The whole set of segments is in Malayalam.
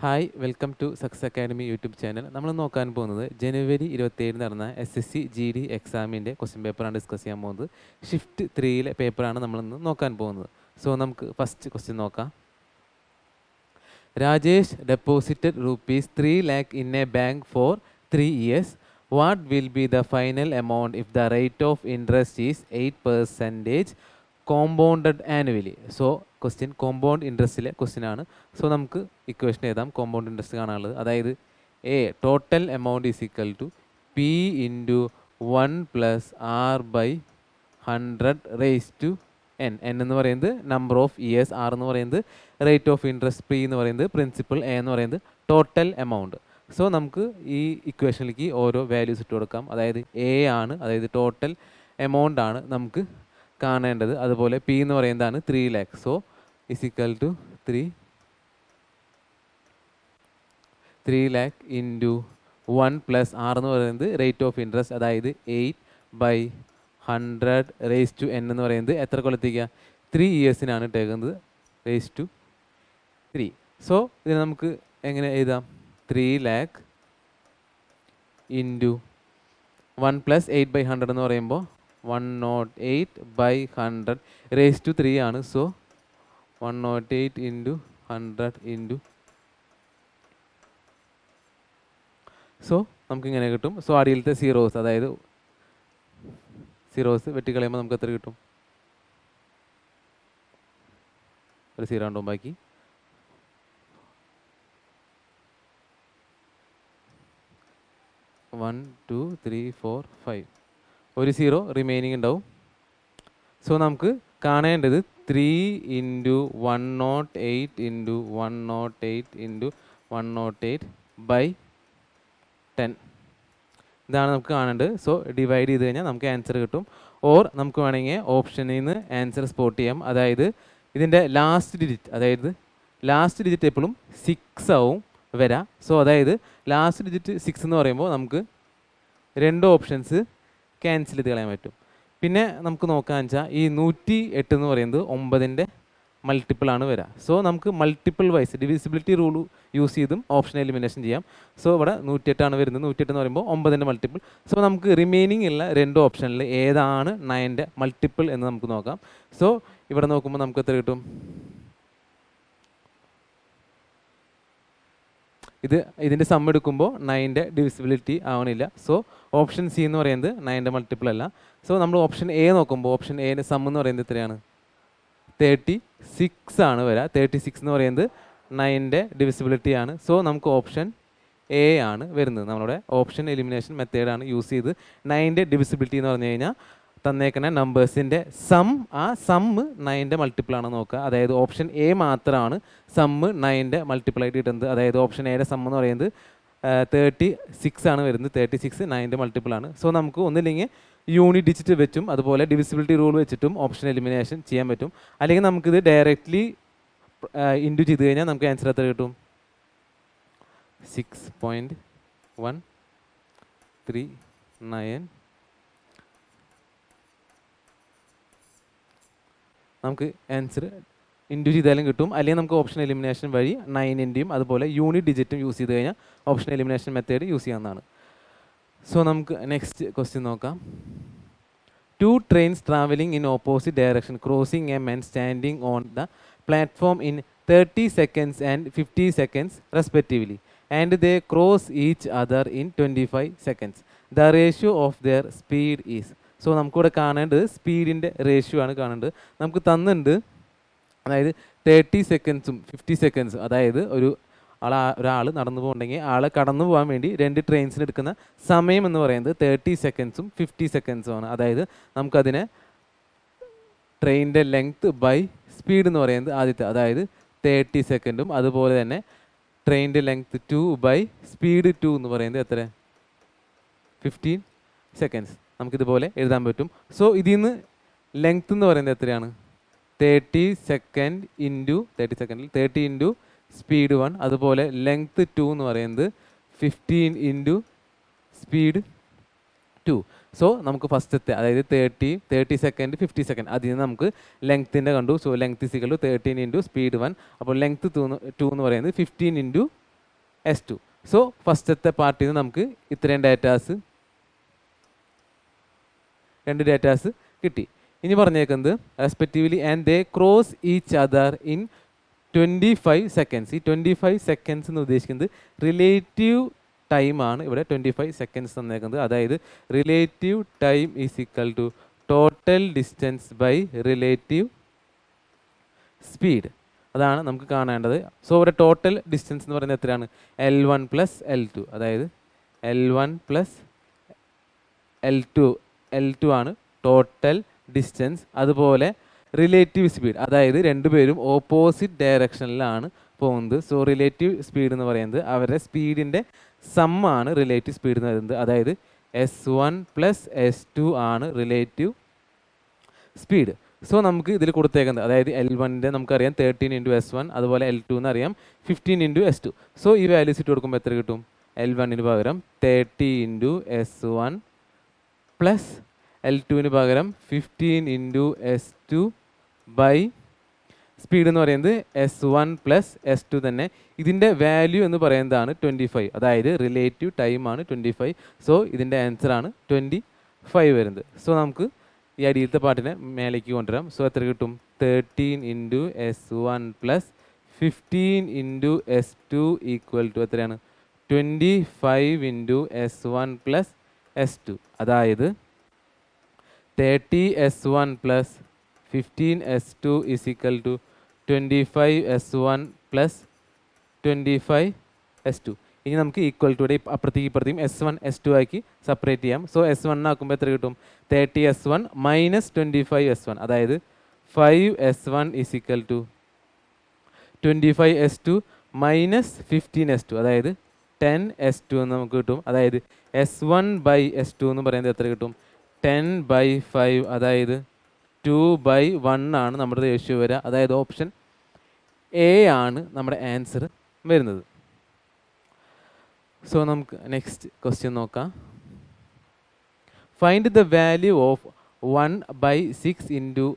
Hi welcome to success academy YouTube channel. നമ്മൾ നോക്കാൻ പോകുന്നത് ജനുവരി 27 നടന്ന SSC GD എക്സാമിൻ്റെ ക്വസ്റ്റ്യൻ പേപ്പറാണ് ഡിസ്കസ് ചെയ്യാൻ പോകുന്നത്. ഷിഫ്റ്റ് 3 പേപ്പറാണ് നമ്മളിന്ന് നോക്കാൻ പോകുന്നത്. സോ നമുക്ക് ഫസ്റ്റ് ക്വസ്റ്റ്യൻ നോക്കാം. Rajesh deposited rupees 3 lakh in a bank for 3 years. What will be the final amount if the rate of interest is 8% compounded annually? So question compound ഇൻട്രസ്റ്റിലെ ക്വസ്റ്റ്യൻ ആണ്. സോ നമുക്ക് ഇക്വേഷൻ എഴുതാം. കോമ്പൗണ്ട് ഇൻട്രസ്റ്റ് കാണാനുള്ളത്, അതായത് A total amount is equal to P into 1 + R/100 raise to N. N എന്ന് പറയുന്നത് നമ്പർ ഓഫ് ഇയേഴ്സ്, ആർ എന്ന് പറയുന്നത് റേറ്റ് ഓഫ് ഇൻട്രസ്റ്റ്, പി എന്ന് പറയുന്നത് പ്രിൻസിപ്പൽ, എ എന്ന് പറയുന്നത് ടോട്ടൽ എമൗണ്ട്. സോ നമുക്ക് ഈ ഇക്വേഷനിലേക്ക് ഓരോ വാല്യൂസ് ഇട്ട് കൊടുക്കാം. അതായത് എ ആണ്, അതായത് ടോട്ടൽ എമൗണ്ട് ആണ് നമുക്ക് കാണേണ്ടത്. അതുപോലെ പി എന്ന് പറയുന്നതാണ് 3 lakh. So is equal to 3 lakh into 1 + R എന്ന് പറയുന്നത് റേറ്റ് ഓഫ് ഇൻട്രസ്റ്റ്, അതായത് 8/100 റേസ് ടു എൻ എന്ന് പറയുന്നത് എത്ര കൊല്ലത്തേക്കാണ്? 3 ഇയേഴ്സിനാണ് ഇട്ടേക്കുന്നത്, റേസ് ടു 3. സോ ഇതിന് നമുക്ക് എങ്ങനെ എഴുതാം? 3 lakh into 1 + 8/100 എന്ന് പറയുമ്പോൾ 108/100 റേസ് ടു 3 ആണ്. So 108 into 100 into. സോ നമുക്കിങ്ങനെ കിട്ടും. സോ അടിയിലത്തെ സീറോസ്, അതായത് സീറോസ് വെട്ടിക്കളയുമ്പോൾ നമുക്ക് എത്ര കിട്ടും? ഒരു സീറോ ഉണ്ടോ ബാക്കി? വൺ 2 3 4 5 ഒരു സീറോ റിമൈനിങ് ഉണ്ടാവും. സോ നമുക്ക് കാണേണ്ടത് 3 into 108 into 108 into 108/10 ഇതാണ് നമുക്ക് കാണേണ്ടത്. സോ ഡിവൈഡ് ചെയ്ത് കഴിഞ്ഞാൽ നമുക്ക് ആൻസർ കിട്ടും. ഓർ നമുക്ക് വേണമെങ്കിൽ ഓപ്ഷനിൽ നിന്ന് ആൻസർ സ്പോട്ട് ചെയ്യാം. അതായത് ഇതിൻ്റെ ലാസ്റ്റ് ഡിജിറ്റ് എപ്പോഴും 6 ആവും വരാം. സോ അതായത് ലാസ്റ്റ് ഡിജിറ്റ് 6 എന്ന് പറയുമ്പോൾ നമുക്ക് രണ്ട് ഓപ്ഷൻസ് ക്യാൻസൽ ചെയ്ത് കളയാൻ പറ്റും. പിന്നെ നമുക്ക് നോക്കാന്ന് വെച്ചാൽ ഈ 108 എന്ന് പറയുന്നത് 9ൻ്റെ മൾട്ടിപ്പിളാണ് വരിക. സോ നമുക്ക് multiple wise divisibility rule use ചെയ്തും ഓപ്ഷൻ എലിമിനേഷൻ ചെയ്യാം. സോ ഇവിടെ 108 വരുന്നത്. 108 എന്ന് പറയുമ്പോൾ 9ൻ്റെ മൾട്ടിപ്പിൾ. സോ നമുക്ക് റിമൈനിങ് ഉള്ള രണ്ട് ഓപ്ഷനിൽ ഏതാണ് 9ൻ്റെ മൾട്ടിപ്പിൾ എന്ന് നമുക്ക് നോക്കാം. സോ ഇവിടെ നോക്കുമ്പോൾ നമുക്ക് എത്ര കിട്ടും? ഇതിൻ്റെ സം എടുക്കുമ്പോൾ 9ൻ്റെ ഡിവിസിബിലിറ്റി ആവണില്ല. സോ ഓപ്ഷൻ സി എന്ന് പറയുന്നത് 9ൻ്റെ മൾട്ടിപ്പിൾ അല്ല. സോ നമ്മൾ ഓപ്ഷൻ എ നോക്കുമ്പോൾ ഓപ്ഷൻ എയുടെ സം എന്ന് പറയുന്നത് എത്രയാണ്? 36 ആണ് വരിക. 36 എന്ന് പറയുന്നത് 9ൻ്റെ ഡിവിസിബിലിറ്റി ആണ്. സോ നമുക്ക് ഓപ്ഷൻ എ ആണ് വരുന്നത്. നമ്മുടെ ഓപ്ഷൻ എലിമിനേഷൻ മെത്തേഡാണ് യൂസ് ചെയ്ത് 9ൻ്റെ ഡിവിസിബിലിറ്റി എന്ന് പറഞ്ഞു കഴിഞ്ഞാൽ തന്നേക്കുന്ന നമ്പേഴ്സിൻ്റെ സം, ആ സമ്മ് 9ൻ്റെ മൾട്ടിപ്പിൾ ആണ് നോക്കുക. അതായത് ഓപ്ഷൻ എ മാത്രമാണ് സമ്മ് 9ൻ്റെ മൾട്ടിപ്പിൾ ആയിട്ട് കിട്ടുന്നത്. അതായത് ഓപ്ഷൻ എയുടെ സം എന്ന് പറയുന്നത് 36 ആണ് വരുന്നത്. 36 9ൻ്റെ മൾട്ടിപ്പിൾ ആണ്. സോ നമുക്ക് ഒന്നില്ലെങ്കിൽ യൂണിറ്റ് ഡിജിറ്റ് വെച്ചും അതുപോലെ ഡിവിസിബിലിറ്റി റൂൾ വെച്ചിട്ടും ഓപ്ഷൻ എലിമിനേഷൻ ചെയ്യാൻ പറ്റും. അല്ലെങ്കിൽ നമുക്കിത് ഡയറക്റ്റ്ലി ഇൻറ്റു ചെയ്ത് കഴിഞ്ഞാൽ നമുക്ക് ആൻസർ എത്ര കിട്ടും? 6.139. നമുക്ക് ആൻസർ ഇൻറ്റു ചെയ്താലും കിട്ടും. അല്ലെങ്കിൽ നമുക്ക് ഓപ്ഷൻ എലിമിനേഷൻ വഴി 9ൻ്റെയും അതുപോലെ യൂണിറ്റ് ഡിജിറ്റും യൂസ് ചെയ്ത് കഴിഞ്ഞാൽ ഓപ്ഷൻ എലിമിനേഷൻ മെത്തേഡ് യൂസ് ചെയ്യാവുന്നതാണ്. സോ നമുക്ക് നെക്സ്റ്റ് ക്വസ്റ്റ്യൻ നോക്കാം. 2 trains traveling in opposite direction crossing a man standing on the platform in 30 seconds and 50 seconds respectively, and they cross each other in 25 seconds. The ratio of their speed is. So നമുക്കിവിടെ കാണേണ്ടത് സ്പീഡിൻ്റെ റേഷ്യോ ആണ് കാണേണ്ടത്. നമുക്ക് തന്നിട്ടുണ്ട്, അതായത് 30 സെക്കൻഡ്സും 50 സെക്കൻഡ്സും. അതായത് ഒരാൾ നടന്നു പോകുന്നുണ്ടെങ്കിൽ ആളെ കടന്നു പോകാൻ വേണ്ടി രണ്ട് ട്രെയിൻസിന് എടുക്കുന്ന സമയം എന്ന് പറയുന്നത് 30 സെക്കൻഡ്സും 50 സെക്കൻഡ്സും ആണ്. അതായത് നമുക്കതിനെ ട്രെയിനിൻ്റെ ലെങ്ത് ബൈ സ്പീഡ് എന്ന് പറയുന്നത് ആദ്യത്തെ, അതായത് 30 സെക്കൻഡും അതുപോലെ തന്നെ ട്രെയിനിൻ്റെ ലെങ്ത് 2 ബൈ സ്പീഡ് 2 എന്ന് പറയുന്നത് എത്ര? 15 സെക്കൻഡ്സ്. നമുക്കിതുപോലെ എഴുതാൻ പറ്റും. സോ ഇതിൽ നിന്ന് ലെങ്ത് എന്ന് പറയുന്നത് എത്രയാണ്? 30 സെക്കൻഡ് ഇൻറ്റു 30 സെക്കൻഡിൽ 30 ഇൻറ്റു സ്പീഡ് 1, അതുപോലെ ലെങ്ത് 2 എന്ന് പറയുന്നത് 15 ഇൻറ്റു സ്പീഡ് 2. സോ നമുക്ക് ഫസ്റ്റത്തെ, അതായത് 30 സെക്കൻഡ് 50 സെക്കൻഡ്, അതിൽ നിന്ന് നമുക്ക് ലെങ്ത്തിൻ്റെ കണ്ടു. So length equal to 13 into speed 1. അപ്പോൾ ലെങ്ത് 2 എന്ന് പറയുന്നത് 15 ഇൻറ്റു S2. സോ ഫസ്റ്റത്തെ പാർട്ടിൽ നിന്ന് നമുക്ക് ഇത്രയും രണ്ട് ഡേറ്റാസ് കിട്ടി. ഇനി പറഞ്ഞേക്കുന്നത് respectively and they cross each other in 25 seconds. ഈ 25 സെക്കൻഡ്സ് എന്ന് ഉദ്ദേശിക്കുന്നത് റിലേറ്റീവ് ടൈമാണ് ഇവിടെ 25 സെക്കൻഡ്സ് തന്നേക്കുന്നത്. അതായത് relative time is equal to total distance by relative speed. അതാണ് നമുക്ക് കാണേണ്ടത്. സോ ഇവിടെ ടോട്ടൽ ഡിസ്റ്റൻസ് എന്ന് പറയുന്നത് എത്രയാണ്? L1 plus L2. അതായത് L1 പ്ലസ് L2 ആണ് ടോട്ടൽ ഡിസ്റ്റൻസ്. അതുപോലെ റിലേറ്റീവ് സ്പീഡ്, അതായത് രണ്ടുപേരും ഓപ്പോസിറ്റ് ഡയറക്ഷനിലാണ് പോകുന്നത്. സോ റിലേറ്റീവ് സ്പീഡ് എന്ന് പറയുന്നത് അവരുടെ സ്പീഡിൻ്റെ സമ്മാണ് റിലേറ്റീവ് സ്പീഡ് എന്ന് പറയുന്നത്. അതായത് S1 പ്ലസ് S2 ആണ് റിലേറ്റീവ് സ്പീഡ്. സോ നമുക്ക് ഇതിൽ കൊടുത്തേക്കുന്നത്, അതായത് L1ൻ്റെ നമുക്കറിയാം 13 ഇൻറ്റു S1, അതുപോലെ L2 എന്നറിയാം 15 ഇൻറ്റു S2. സോ ഈ വാല്യൂസ് ഇട്ട് കൊടുക്കുമ്പോൾ എത്ര കിട്ടും? L1ന് പകരം 30 ഇൻറ്റു S1 പ്ലസ് L2ന് പകരം 15 ഇൻറ്റു S2 ബൈ സ്പീഡ് എന്ന് പറയുന്നത് S1 പ്ലസ് S2 തന്നെ. ഇതിൻ്റെ വാല്യൂ എന്ന് പറയുന്നതാണ് 25, അതായത് റിലേറ്റീവ് ടൈമാണ് 25. സോ ഇതിൻ്റെ ആൻസറാണ് 25 വരുന്നത്. സോ നമുക്ക് ഈ അടിയിലത്തെ പാട്ടിനെ മേലേക്ക് കൊണ്ടുവരാം. സോ എത്ര കിട്ടും? 13 into S1 plus 15 into S2 equal to എത്രയാണ്? 25 ഇൻറ്റു S1 പ്ലസ് S2. അതായത് 30 S1 plus 15 S2 is equal to 25 S1 plus 25 S2. ഇനി നമുക്ക് ഈക്വൽ ടു അപ്പുറത്തേക്ക് ഇപ്പുറത്തേക്കും S1 S2 ആക്കി സെപ്പറേറ്റ് ചെയ്യാം. സോ S1 ആക്കുമ്പോൾ എത്ര കിട്ടും? 30 S1 മൈനസ് 25 S1. അതായത് 5 S1 is equal to 25 S2 minus 15 S2. അതായത് 10 S2 എന്ന് നമുക്ക് കിട്ടും. അതായത് S1 ബൈ S2 എന്ന് പറയുന്നത് എത്ര കിട്ടും? 10 ബൈ 5. അതായത് 2/1 ആണ് നമ്മുടെ റേഷ്യോ വരിക. അതായത് ഓപ്ഷൻ എ ആണ് നമ്മുടെ ആൻസർ വരുന്നത്. സോ നമുക്ക് നെക്സ്റ്റ് ക്വസ്റ്റ്യൻ നോക്കാം. Find the value of 1/6 into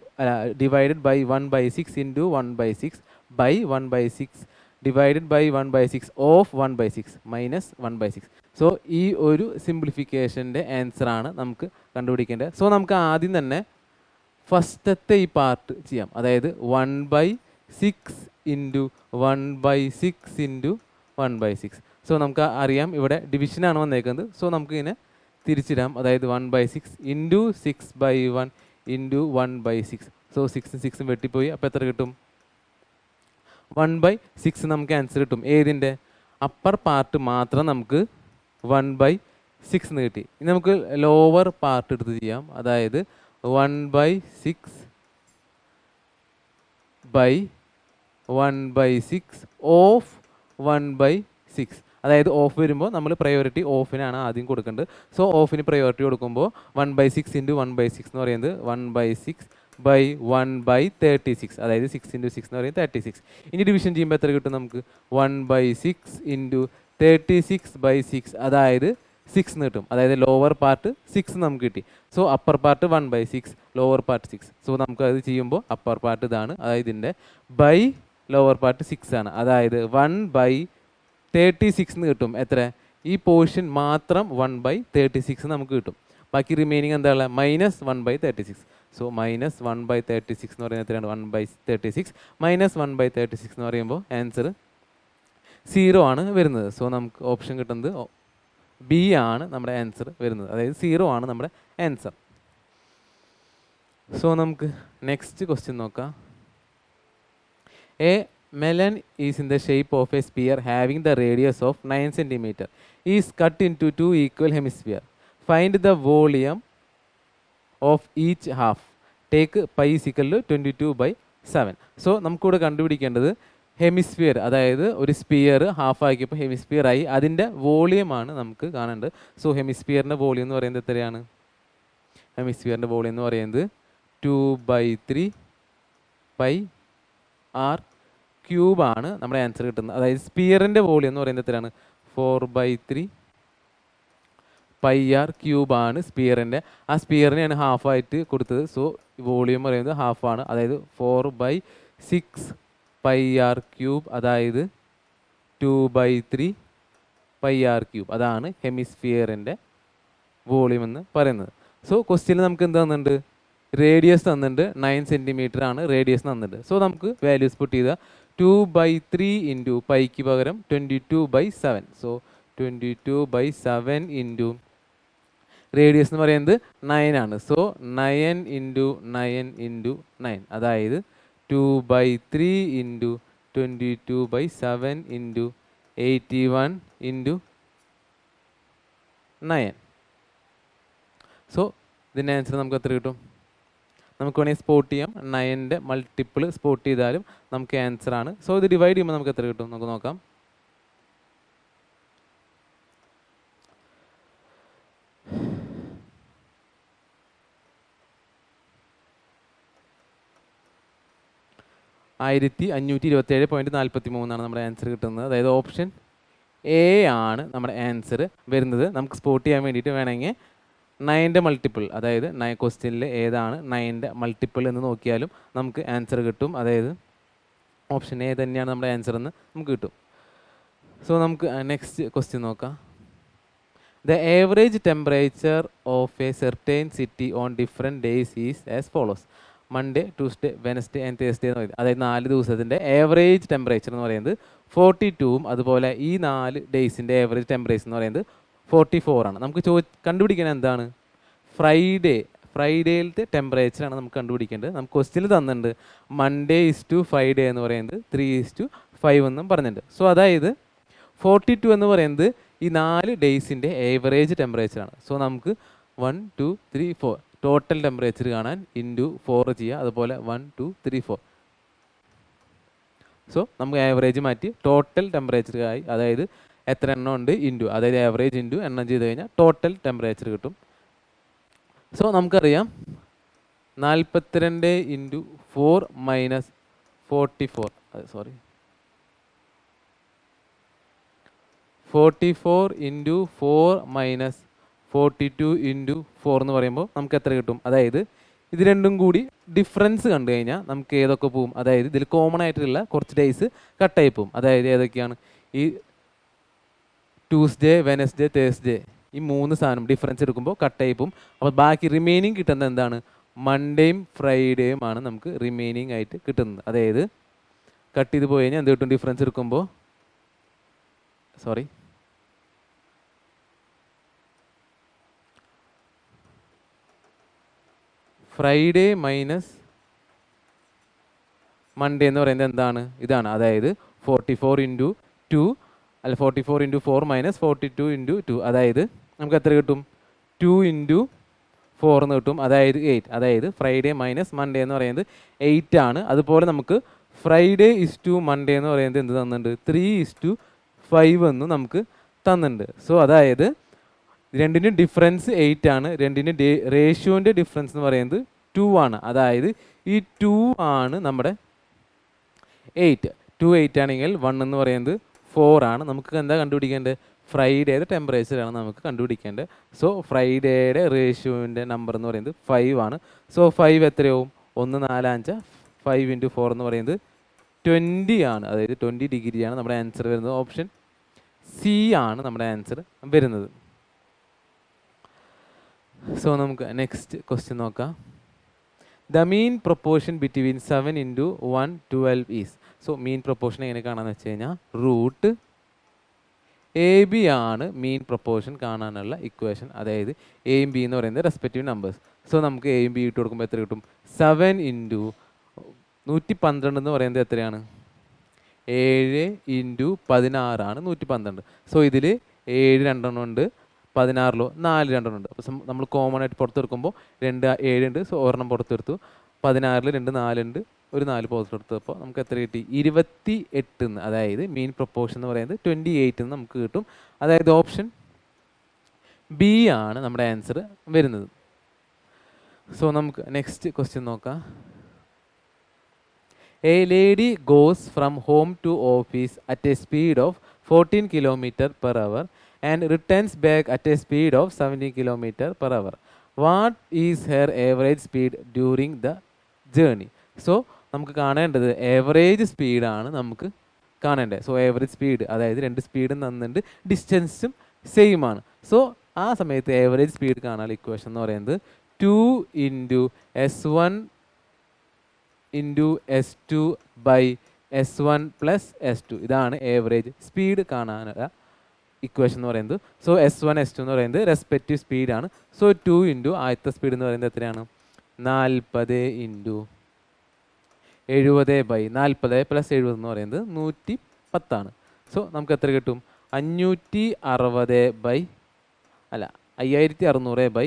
divided by 1/6 into 1/6 by 1/6 divided by 1/6 of 1/6 minus 1/6. So ഈ ഒരു സിംപ്ലിഫിക്കേഷൻ്റെ ആൻസറാണ് നമുക്ക് കണ്ടുപിടിക്കേണ്ടത്. സോ നമുക്ക് ആദ്യം തന്നെ ഫസ്റ്റത്തെ ഈ പാർട്ട് ചെയ്യാം. അതായത് 1/6 ഇൻറ്റു 1/6 ഇൻറ്റു 1/6. സോ നമുക്ക് അറിയാം ഇവിടെ ഡിവിഷനാണ് വന്നേക്കുന്നത്. സോ നമുക്ക് ഇതിനെ തിരിച്ചിടാം. അതായത് 1/6 ഇൻറ്റു 6/1 ഇൻറ്റു 1/6. സോ 6ഉം 6ഉം വെട്ടിപ്പോയി. അപ്പോൾ എത്ര കിട്ടും? 1/6 നമുക്ക് ആൻസർ കിട്ടും. ഏതിൻ്റെ? അപ്പർ പാർട്ട് മാത്രം നമുക്ക് 1/6 എന്ന് കിട്ടി. ഇനി നമുക്ക് ലോവർ പാർട്ട് എടുത്ത് ചെയ്യാം. അതായത് 1/6 ബൈ 1/6 ഓഫ് 1/6. അതായത് ഓഫ് വരുമ്പോൾ നമ്മൾ പ്രയോറിറ്റി ഓഫിനാണ് ആദ്യം കൊടുക്കേണ്ടത്. സോ ഓഫിന് പ്രയോറിറ്റി കൊടുക്കുമ്പോൾ 1/6 ഇൻറ്റു 1/6 എന്ന് പറയുന്നത് 1/6 ബൈ 1/36. അതായത് 6 ഇൻറ്റു 6 എന്ന് പറയുന്നത് 36. ഇനി ഡിവിഷൻ ചെയ്യുമ്പോൾ എത്ര കിട്ടും നമുക്ക്? 1/6 ഇൻറ്റു 36/6. അതായത് 6 എന്ന് കിട്ടും. അതായത് ലോവർ പാർട്ട് 6 നമുക്ക് കിട്ടി. So upper part 1/6, lower part 6. So നമുക്ക് അത് ചെയ്യുമ്പോൾ അപ്പർ പാർട്ട് ഇതാണ്. അതായത് ഇതിൻ്റെ ബൈ ലോവർ പാർട്ട് 6 ആണ്. അതായത് 1/36 എന്ന് കിട്ടും. എത്ര? ഈ പോർഷൻ മാത്രം 1/36 നമുക്ക് കിട്ടും. ബാക്കി റിമൈനിങ് എന്താ ഉള്ളത്? മൈനസ് 1/36. സോ മൈനസ് 1/36 എന്ന് പറയുന്നത് എത്രയാണ്? 1/36 മൈനസ് 1/36 എന്ന് പറയുമ്പോൾ ആൻസർ 0 ആണ് വരുന്നത്. സോ നമുക്ക് ഓപ്ഷൻ കിട്ടുന്നത് ബി ആണ് നമ്മുടെ ആൻസർ വരുന്നത്. അതായത് 0 ആണ് നമ്മുടെ ആൻസർ. സോ നമുക്ക് നെക്സ്റ്റ് ക്വസ്റ്റ്യൻ നോക്കാം. A melon is in the shape of a sphere having the radius of 9 cm. Is cut into 2 equal hemisphere. Find the volume of each half. Take pi is equal to 22/7. So നമുക്കിവിടെ കണ്ടുപിടിക്കേണ്ടത് ഹെമിസ്ഫിയർ, അതായത് ഒരു സ്പിയർ ഹാഫ് ആക്കിയപ്പോൾ ഹെമിസ്ഫിയർ ആയി. അതിൻ്റെ വോളിയമാണ് നമുക്ക് കാണേണ്ടത്. സോ ഹെമിസ്ഫിയറിൻ്റെ വോളിയം എന്ന് പറയുന്നത് എത്രയാണ്? ഹെമിസ്ഫിയറിൻ്റെ വോളിയം എന്ന് പറയുന്നത് 2/3 πr ക്യൂബാണ് നമ്മുടെ ആൻസർ കിട്ടുന്നത്. അതായത് സ്പിയറിൻ്റെ വോളിയം എന്ന് പറയുന്നത് എത്രയാണ്? 4/3 πr ക്യൂബാണ് സ്പിയറിൻ്റെ. ആ സ്പിയറിനെയാണ് ഹാഫായിട്ട് കൊടുത്തത്. സോ വോളിയം പറയുന്നത് ഹാഫാണ്. അതായത് 4/6 πr ക്യൂബ്, അതായത് 2/3 πr³. അതാണ് ഹെമിസ്ഫിയറിൻ്റെ വോളിയം എന്ന് പറയുന്നത്. സോ ക്വസ്റ്റ്യനിൽ നമുക്ക് എന്ത് തന്നിട്ടുണ്ട്? റേഡിയസ് തന്നിട്ടുണ്ട്, 9 സെൻറ്റിമീറ്റർ ആണ് റേഡിയസ് തന്നിട്ടുണ്ട്. സോ നമുക്ക് വാല്യൂസ് പുട്ട് ചെയ്താൽ 2/3 ഇൻറ്റു പൈക്ക് പകരം 22/7. സോ 22/7 ഇൻറ്റു റേഡിയസ് എന്ന് പറയുന്നത് 9 ആണ്. സോ 9 ഇൻറ്റു 9 ഇൻറ്റു 9, അതായത് 2/3 ഇൻറ്റു 22/7 ഇൻറ്റു 81 ഇൻറ്റു 9. സോ ഇതിൻ്റെ ആൻസർ നമുക്ക് എത്ര കിട്ടും? നമുക്ക് വേണമെങ്കിൽ സ്പോട്ട് ചെയ്യാം. 9ൻ്റെ മൾട്ടിപ്പിൾ സ്പോട്ട് ചെയ്താലും നമുക്ക് ആൻസർ ആണ്. സോ ഇത് ഡിവൈഡ് ചെയ്യുമ്പോൾ നമുക്ക് എത്ര കിട്ടും നമുക്ക് നോക്കാം. ആയിരത്തി 527.43 നമ്മുടെ ആൻസർ കിട്ടുന്നത്. അതായത് ഓപ്ഷൻ എ ആണ് നമ്മുടെ ആൻസർ വരുന്നത്. നമുക്ക് സ്പോട്ട് ചെയ്യാൻ വേണ്ടിയിട്ട് വേണമെങ്കിൽ 9ൻ്റെ മൾട്ടിപ്പിൾ, അതായത് ക്വസ്റ്റ്യനിൽ ഏതാണ് 9ൻ്റെ മൾട്ടിപ്പിൾ എന്ന് നോക്കിയാലും നമുക്ക് ആൻസർ കിട്ടും. അതായത് ഓപ്ഷൻ എ തന്നെയാണ് നമ്മുടെ ആൻസർ എന്ന് നമുക്ക് കിട്ടും. സോ നമുക്ക് നെക്സ്റ്റ് ക്വസ്റ്റ്യൻ നോക്കാം. The average temperature of A certain city on different days is as follows. Monday, Tuesday, Wednesday and Thursday എന്ന് പറയുന്നത്, അതായത് 4 ദിവസത്തിൻ്റെ ആവറേജ് ടെമ്പറേച്ചർ എന്ന് പറയുന്നത് 42ഉം അതുപോലെ ഈ 4 ഡേയ്സിൻ്റെ ആവറേജ് ടെമ്പറേച്ചർ എന്ന് പറയുന്നത് 44 ആണ്. നമുക്ക് കണ്ടുപിടിക്കാൻ എന്താണ്? ഫ്രൈഡേയിലത്തെ ടെമ്പറേച്ചറാണ് നമുക്ക് കണ്ടുപിടിക്കേണ്ടത്. നമുക്ക് ക്വസ്റ്റ്യനിൽ തന്നിട്ടുണ്ട് മൺഡേ ടു ഫ്രൈഡേ എന്ന് പറയുന്നത് 3:5 എന്നും പറഞ്ഞിട്ടുണ്ട്. സോ അതായത് 42 എന്ന് പറയുന്നത് ഈ 4 ഡേയ്സിൻ്റെ ആവറേജ് ടെമ്പറേച്ചറാണ്. സോ നമുക്ക് 1 2 3 4 ടോട്ടൽ ടെമ്പറേച്ചർ കാണാൻ ഇൻറ്റു 4 ചെയ്യുക. അതുപോലെ 1 2 3 4. സോ നമുക്ക് ആവറേജ് മാറ്റി ടോട്ടൽ ടെമ്പറേച്ചർ ആയി, അതായത് എത്ര എണ്ണം ഉണ്ട് ഇൻറ്റു, അതായത് ആവറേജ് ഇൻറ്റു എണ്ണം ചെയ്ത് കഴിഞ്ഞാൽ ടോട്ടൽ ടെമ്പറേച്ചർ കിട്ടും. സോ നമുക്കറിയാം 42 into 4 minus 44 44 into 4 minus 42 into 4 എന്ന് പറയുമ്പോൾ നമുക്ക് എത്ര കിട്ടും? അതായത് ഇത് രണ്ടും കൂടി ഡിഫറൻസ് കണ്ടു കഴിഞ്ഞാൽ നമുക്ക് ഏതൊക്കെ പോവും? അതായത് ഇതിൽ കോമൺ ആയിട്ടുള്ള കുറച്ച് ഡേയ്സ് കട്ടായി പോവും. അതായത് ഏതൊക്കെയാണ്? ഈ ട്യൂസ്ഡേ, വെനസ്ഡേ, തേഴ്സ്ഡേ, ഈ 3 സാധനം ഡിഫറൻസ് എടുക്കുമ്പോൾ കട്ടായി പോവും. അപ്പോൾ ബാക്കി റിമൈനിങ് കിട്ടുന്നത് എന്താണ്? മൺഡേയും ഫ്രൈഡേയും ആണ് നമുക്ക് റിമൈനിങ് ആയിട്ട് കിട്ടുന്നത്. അതായത് കട്ട് ചെയ്ത് പോയി കഴിഞ്ഞാൽ എന്ത് കിട്ടും? ഡിഫറൻസ് എടുക്കുമ്പോൾ ഫ്രൈഡേ മൈനസ് മൺഡേ എന്ന് പറയുന്നത് എന്താണ്? ഇതാണ്. അതായത് 44 ഇൻറ്റു 2 അല്ല 44 ഇൻറ്റു 4 മൈനസ് 42 ഇൻറ്റു 2, അതായത് നമുക്ക് എത്ര കിട്ടും? 2 ഇൻറ്റു 4 എന്ന് കിട്ടും, അതായത് 8. അതായത് ഫ്രൈഡേ മൈനസ് മൺഡേ എന്ന് പറയുന്നത് 8 ആണ്. അതുപോലെ നമുക്ക് ഫ്രൈഡേ ടു മൺഡേ എന്ന് പറയുന്നത് എന്ത് തന്നിട്ടുണ്ട്? 3:5 എന്ന് നമുക്ക് തന്നിട്ടുണ്ട്. സോ അതായത് രണ്ടിൻ്റെ ഡിഫറൻസ് 8 ആണ്. രണ്ടിൻ്റെ റേഷ്യോൻ്റെ ഡിഫറൻസ് എന്ന് പറയുന്നത് 2 ആണ്. അതായത് ഈ 2 ആണ് നമ്മുടെ 8. 2 8 ആണെങ്കിൽ 1 എന്ന് പറയുന്നത് 4 ആണ്. നമുക്ക് എന്താ കണ്ടുപിടിക്കേണ്ടത്? ഫ്രൈഡേയുടെ ടെമ്പറേച്ചറാണ് നമുക്ക് കണ്ടുപിടിക്കേണ്ടത്. സോ ഫ്രൈഡേയുടെ റേഷ്യോൻ്റെ നമ്പർ എന്ന് പറയുന്നത് 5 ആണ്. സോ 5 എത്രയാവും? 1 4 5 5 ഇൻറ്റു 4 എന്ന് പറയുന്നത് 20 ആണ്. അതായത് 20 ഡിഗ്രിയാണ് നമ്മുടെ ആൻസർ വരുന്നത്. ഓപ്ഷൻ സി ആണ് നമ്മുടെ ആൻസർ വരുന്നത്. സോ നമുക്ക് നെക്സ്റ്റ് ക്വസ്റ്റ്യൻ നോക്കാം. The mean proportion between 7 into 1 12 is. So mean proportion എങ്ങനെ കാണാമെന്ന് വെച്ച് കഴിഞ്ഞാൽ റൂട്ട് AB ആണ് മീൻ പ്രൊപ്പോർഷൻ കാണാനുള്ള ഇക്വേഷൻ. അതായത് എയും ബി എന്ന് പറയുന്നത് റെസ്പെക്റ്റീവ് നമ്പേഴ്സ്. സോ നമുക്ക് എയും ബി ഇട്ട് കൊടുക്കുമ്പോൾ എത്ര കിട്ടും? 7 ഇൻറ്റു 112 എന്ന് പറയുന്നത് എത്രയാണ്? 7 ഇൻറ്റു 16 ആണ് 112. സോ ഇതിൽ 7 രണ്ടെണ്ണം ഉണ്ട്, 16 4 രണ്ടെണ്ണം ഉണ്ട്. അപ്പോൾ നമ്മൾ കോമൺ ആയിട്ട് പുറത്തെടുക്കുമ്പോൾ 2 7 ഉണ്ട്. സോ ഒരെണ്ണം പുറത്തെടുത്തു. 16 2 4 ഉണ്ട്, ഒരു 4 പുറത്തെടുത്തപ്പോൾ നമുക്ക് എത്ര കിട്ടി? 28 എന്ന്. അതായത് മീൻ പ്രൊപ്പോർഷൻ എന്ന് പറയുന്നത് 28 എന്ന് നമുക്ക് കിട്ടും. അതായത് ഓപ്ഷൻ ബി ആണ് നമ്മുടെ ആൻസർ വരുന്നത്. സോ നമുക്ക് നെക്സ്റ്റ് ക്വസ്റ്റ്യൻ നോക്കാം. A lady goes from home to office at a speed of 14 km/h and returns back at a speed of 70 km/h. What is her average speed during the journey? So നമുക്ക് കാണേണ്ടത് ആവറേജ് സ്പീഡാണ് നമുക്ക് കാണേണ്ടത്. സോ ആവറേജ് സ്പീഡ്, അതായത് രണ്ട് സ്പീഡും തന്നിട്ടുണ്ട്, ഡിസ്റ്റൻസും സെയിം ആണ്. സോ ആ സമയത്ത് ആവറേജ് സ്പീഡ് കാണാനുള്ള ഇക്വേഷൻ എന്ന് പറയുന്നത് 2 into S1 into S2 by S1 plus S2. ഇതാണ് ആവറേജ് സ്പീഡ് കാണാനുള്ള ഇക്വേഷൻ എന്ന് പറയുന്നത്. സോ S1 S2 എന്ന് പറയുന്നത് റെസ്പെക്റ്റീവ് സ്പീഡാണ്. സോ 2 ഇൻറ്റു ആദ്യത്തെ സ്പീഡ് എന്ന് പറയുന്നത് എത്രയാണ്? 40 ഇൻറ്റു 70 ബൈ 40 പ്ലസ് 70 എന്ന് പറയുന്നത് 110 ആണ്. സോ നമുക്ക് എത്ര കിട്ടും? 560 ബൈ 5600 ബൈ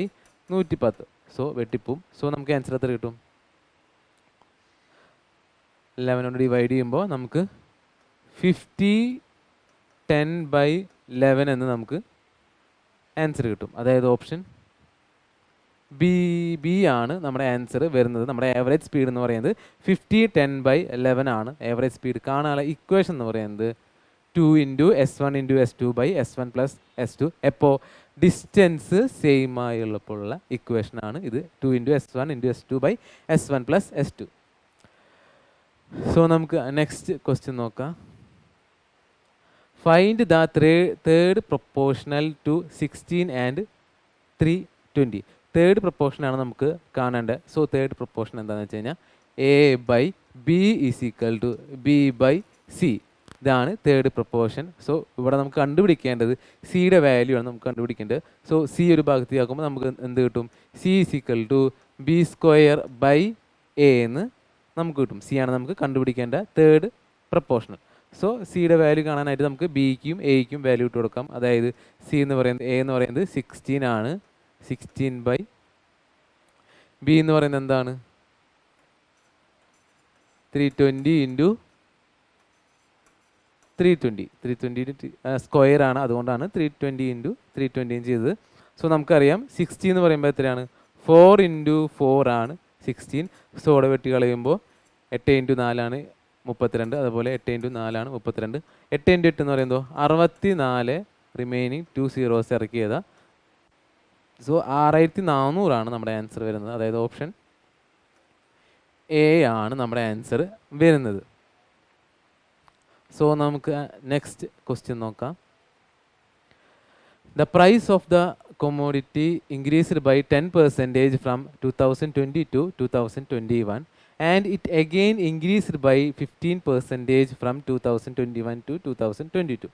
110. സോ വെട്ടിപ്പും. സോ നമുക്ക് ആൻസർ എത്ര കിട്ടും? 11 കൊണ്ട് ഡിവൈഡ് ചെയ്യുമ്പോൾ നമുക്ക് 50 10 ബൈ 11 എന്ന് നമുക്ക് ആൻസർ കിട്ടും. അതായത് ഓപ്ഷൻ ബി ആണ് നമ്മുടെ ആൻസർ വരുന്നത്. നമ്മുടെ ആവറേജ് സ്പീഡ് എന്ന് പറയുന്നത് 50 10 ബൈ 11 ആണ്. ആവറേജ് സ്പീഡ് കാണാനുള്ള ഇക്വേഷൻ എന്ന് പറയുന്നത് 2 into S1 into S2 by S1 plus S2. എപ്പോൾ ഡിസ്റ്റൻസ് സെയിം ആയുള്ളപ്പോഴുള്ള ഇക്വേഷനാണ് ഇത്. 2 into S1 into S2 by S1 plus S2. So നമുക്ക് നെക്സ്റ്റ് ക്വസ്റ്റ്യൻ നോക്കാം. Find the third proportional to 16 and 320. Third പ്രൊപ്പോർഷനാണ് നമുക്ക് കാണേണ്ടത്. സോ തേർഡ് പ്രൊപ്പോർഷൻ എന്താണെന്ന് വെച്ച് കഴിഞ്ഞാൽ A/B is equal to B/C. ഇതാണ് തേർഡ് പ്രൊപ്പോർഷൻ. സോ ഇവിടെ നമുക്ക് കണ്ടുപിടിക്കേണ്ടത് സിയുടെ വാല്യൂ ആണ് നമുക്ക് കണ്ടുപിടിക്കേണ്ടത്. സോ സി ഒരു ഭാഗത്തേക്കാക്കുമ്പോൾ നമുക്ക് എന്ത് കിട്ടും? C is equal to B² എന്ന് നമുക്ക് കിട്ടും. സി ആണ് നമുക്ക് കണ്ടുപിടിക്കേണ്ട തേർഡ് പ്രൊപ്പോർഷണൽ. സോ സിയുടെ വാല്യൂ കാണാനായിട്ട് നമുക്ക് ബിക്കും എയ്ക്കും വാല്യൂ ഇട്ട് കൊടുക്കാം. അതായത് സി എന്ന് പറയുന്നത് എ എന്ന് പറയുന്നത് 16 ആണ്. 16 ബൈ ബി എന്ന് പറയുന്നത് എന്താണ്? 320 ഇൻറ്റു 320. 320 സ്ക്വയർ ആണ്, അതുകൊണ്ടാണ് 320 ഇൻറ്റു 320 ചെയ്തത്. സോ നമുക്കറിയാം 60 എന്ന് പറയുമ്പോൾ എത്രയാണ്? 4 ഇൻറ്റു 4 ആണ് 16. സോ ഇവിടെ വെട്ടി കളയുമ്പോൾ 8 ഇൻറ്റു 4 ആണ് 32. അതുപോലെ 8 ഇൻറ്റു 4 ആണ് 32. 8 ഇൻറ്റു 8 എന്ന് പറയുമ്പോൾ 64. Remaining 2 zeros ഇറക്കിയതാ. സോ 6400 ആണ് നമ്മുടെ ആൻസർ വരുന്നത്. അതായത് ഓപ്ഷൻ എ ആണ് നമ്മുടെ ആൻസർ വരുന്നത്. സോ നമുക്ക് നെക്സ്റ്റ് ക്വസ്റ്റ്യൻ നോക്കാം. The price of the commodity increased by 10% from 2020 to 2021 and it again increased by 15% from 2021 to 2022.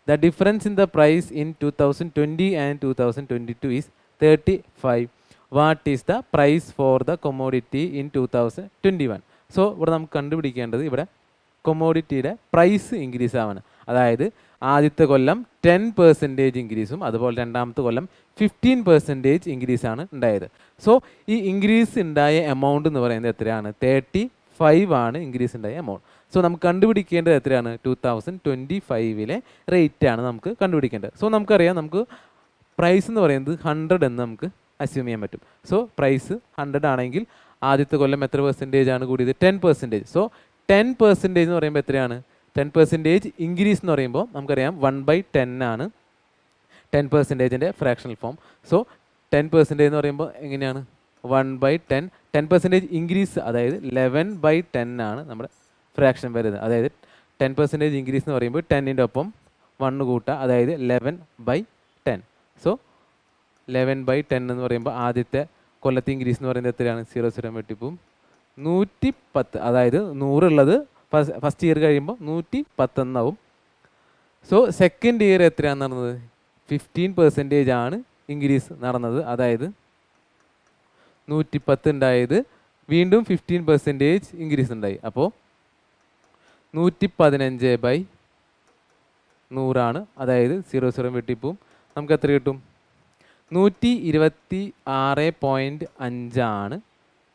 The difference in the price in 2020 and 2022 is 35. What is the price for the commodity in 2021? So ഇവിടെ നമുക്ക് കണ്ടുപിടിക്കേണ്ടത് ഇവിടെ കൊമോഡിറ്റിയുടെ പ്രൈസ് ഇൻക്രീസ് ആവാണ്. അതായത് ആദ്യത്തെ കൊല്ലം 10% ഇൻക്രീസും അതുപോലെ രണ്ടാമത്തെ കൊല്ലം 15% ഇൻക്രീസാണ് ഉണ്ടായത്. സോ ഈ ഇൻക്രീസ് ഉണ്ടായ എമൗണ്ട് എന്ന് പറയുന്നത് എത്രയാണ്? 35 ആണ് ഇൻക്രീസ് ഉണ്ടായ എമൗണ്ട്. സോ നമുക്ക് കണ്ടുപിടിക്കേണ്ടത് എത്രയാണ്? 2025 റേറ്റ് ആണ് നമുക്ക് കണ്ടുപിടിക്കേണ്ടത്. സോ നമുക്കറിയാം നമുക്ക് പ്രൈസ് എന്ന് പറയുന്നത് 100 എന്ന് നമുക്ക് അസ്യൂം ചെയ്യാൻ പറ്റും. സോ പ്രൈസ് 100 ആണെങ്കിൽ ആദ്യത്തെ കൊല്ലം എത്ര പെർസെൻറ്റേജ് ആണ് കൂടിയത്? 10%. സോ 10% എന്ന് പറയുമ്പോൾ എത്രയാണ്? 10% ഇൻക്രീസ് എന്ന് പറയുമ്പോൾ നമുക്കറിയാം 1/10 ആണ് 10%ൻ്റെ ഫ്രാക്ഷണൽ ഫോം. സോ 10% എന്ന് പറയുമ്പോൾ എങ്ങനെയാണ്? 1/10. 10% ഇൻക്രീസ് അതായത് 11/10 ആണ് നമ്മുടെ ഫ്രാക്ഷൻ വരുന്നത്. അതായത് 10% ഇൻക്രീസ് എന്ന് പറയുമ്പോൾ 10ൻ്റെ ഒപ്പം 1 കൂട്ടുക, അതായത് 11/10. സോ 11/10 എന്ന് പറയുമ്പോൾ ആദ്യത്തെ കൊല്ലത്തെ ഇൻക്രീസ് എന്ന് പറയുന്നത് എത്രയാണ്? 0 വെട്ടിപ്പും 110. അതായത് 100 ഉള്ളത് ഫസ്റ്റ് ഇയർ കഴിയുമ്പോൾ 110 എന്നാവും. സോ സെക്കൻഡ് ഇയർ എത്രയാണ് നടന്നത്? 15% ആണ് ഇൻക്രീസ് നടന്നത്. അതായത് 110 ഉണ്ടായത് വീണ്ടും 15% ഇൻക്രീസ് ഉണ്ടായി. അപ്പോൾ 115/100 ആണ്. അതായത് 0 വെട്ടിപ്പും നമുക്ക് എത്ര കിട്ടും? 126.5 ആണ്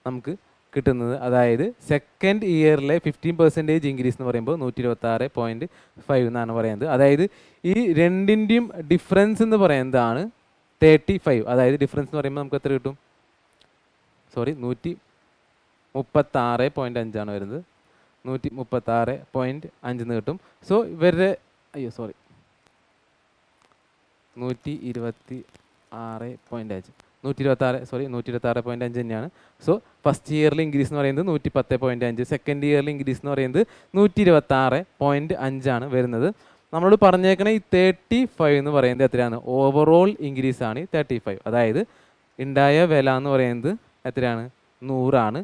നമുക്ക് കിട്ടുന്നത്. അതായത് സെക്കൻഡ് ഇയറിലെ 15% ഇൻക്രീസ് എന്ന് പറയുമ്പോൾ 126.5 എന്നാണ് പറയുന്നത്. അതായത് ഈ രണ്ടിൻ്റെയും ഡിഫറൻസ് എന്ന് പറയുന്നതാണ് 35. അതായത് ഡിഫറൻസ് എന്ന് പറയുമ്പോൾ നമുക്ക് എത്ര കിട്ടും? 136.5 ആണ് വരുന്നത്. 136.5 എന്ന് കിട്ടും. സോ ഇവരുടെ 126.5. 126.5 തന്നെയാണ്. സോ ഫസ്റ്റ് ഇയറിൽ ഇൻക്രീസ് എന്ന് പറയുന്നത് 110.5, സെക്കൻഡ് ഇയറിൽ ഇൻക്രീസ് എന്ന് പറയുന്നത് 126.5 ആണ് വരുന്നത്. നമ്മളോട് പറഞ്ഞേക്കണേ ഈ 35 എന്ന് പറയുന്നത് എത്രയാണ്? ഓവറോൾ ഇൻക്രീസ് ആണ് ഈ 35. അതായത് ഉണ്ടായ വില എന്ന് പറയുന്നത് എത്രയാണ്? 100 ആണ്.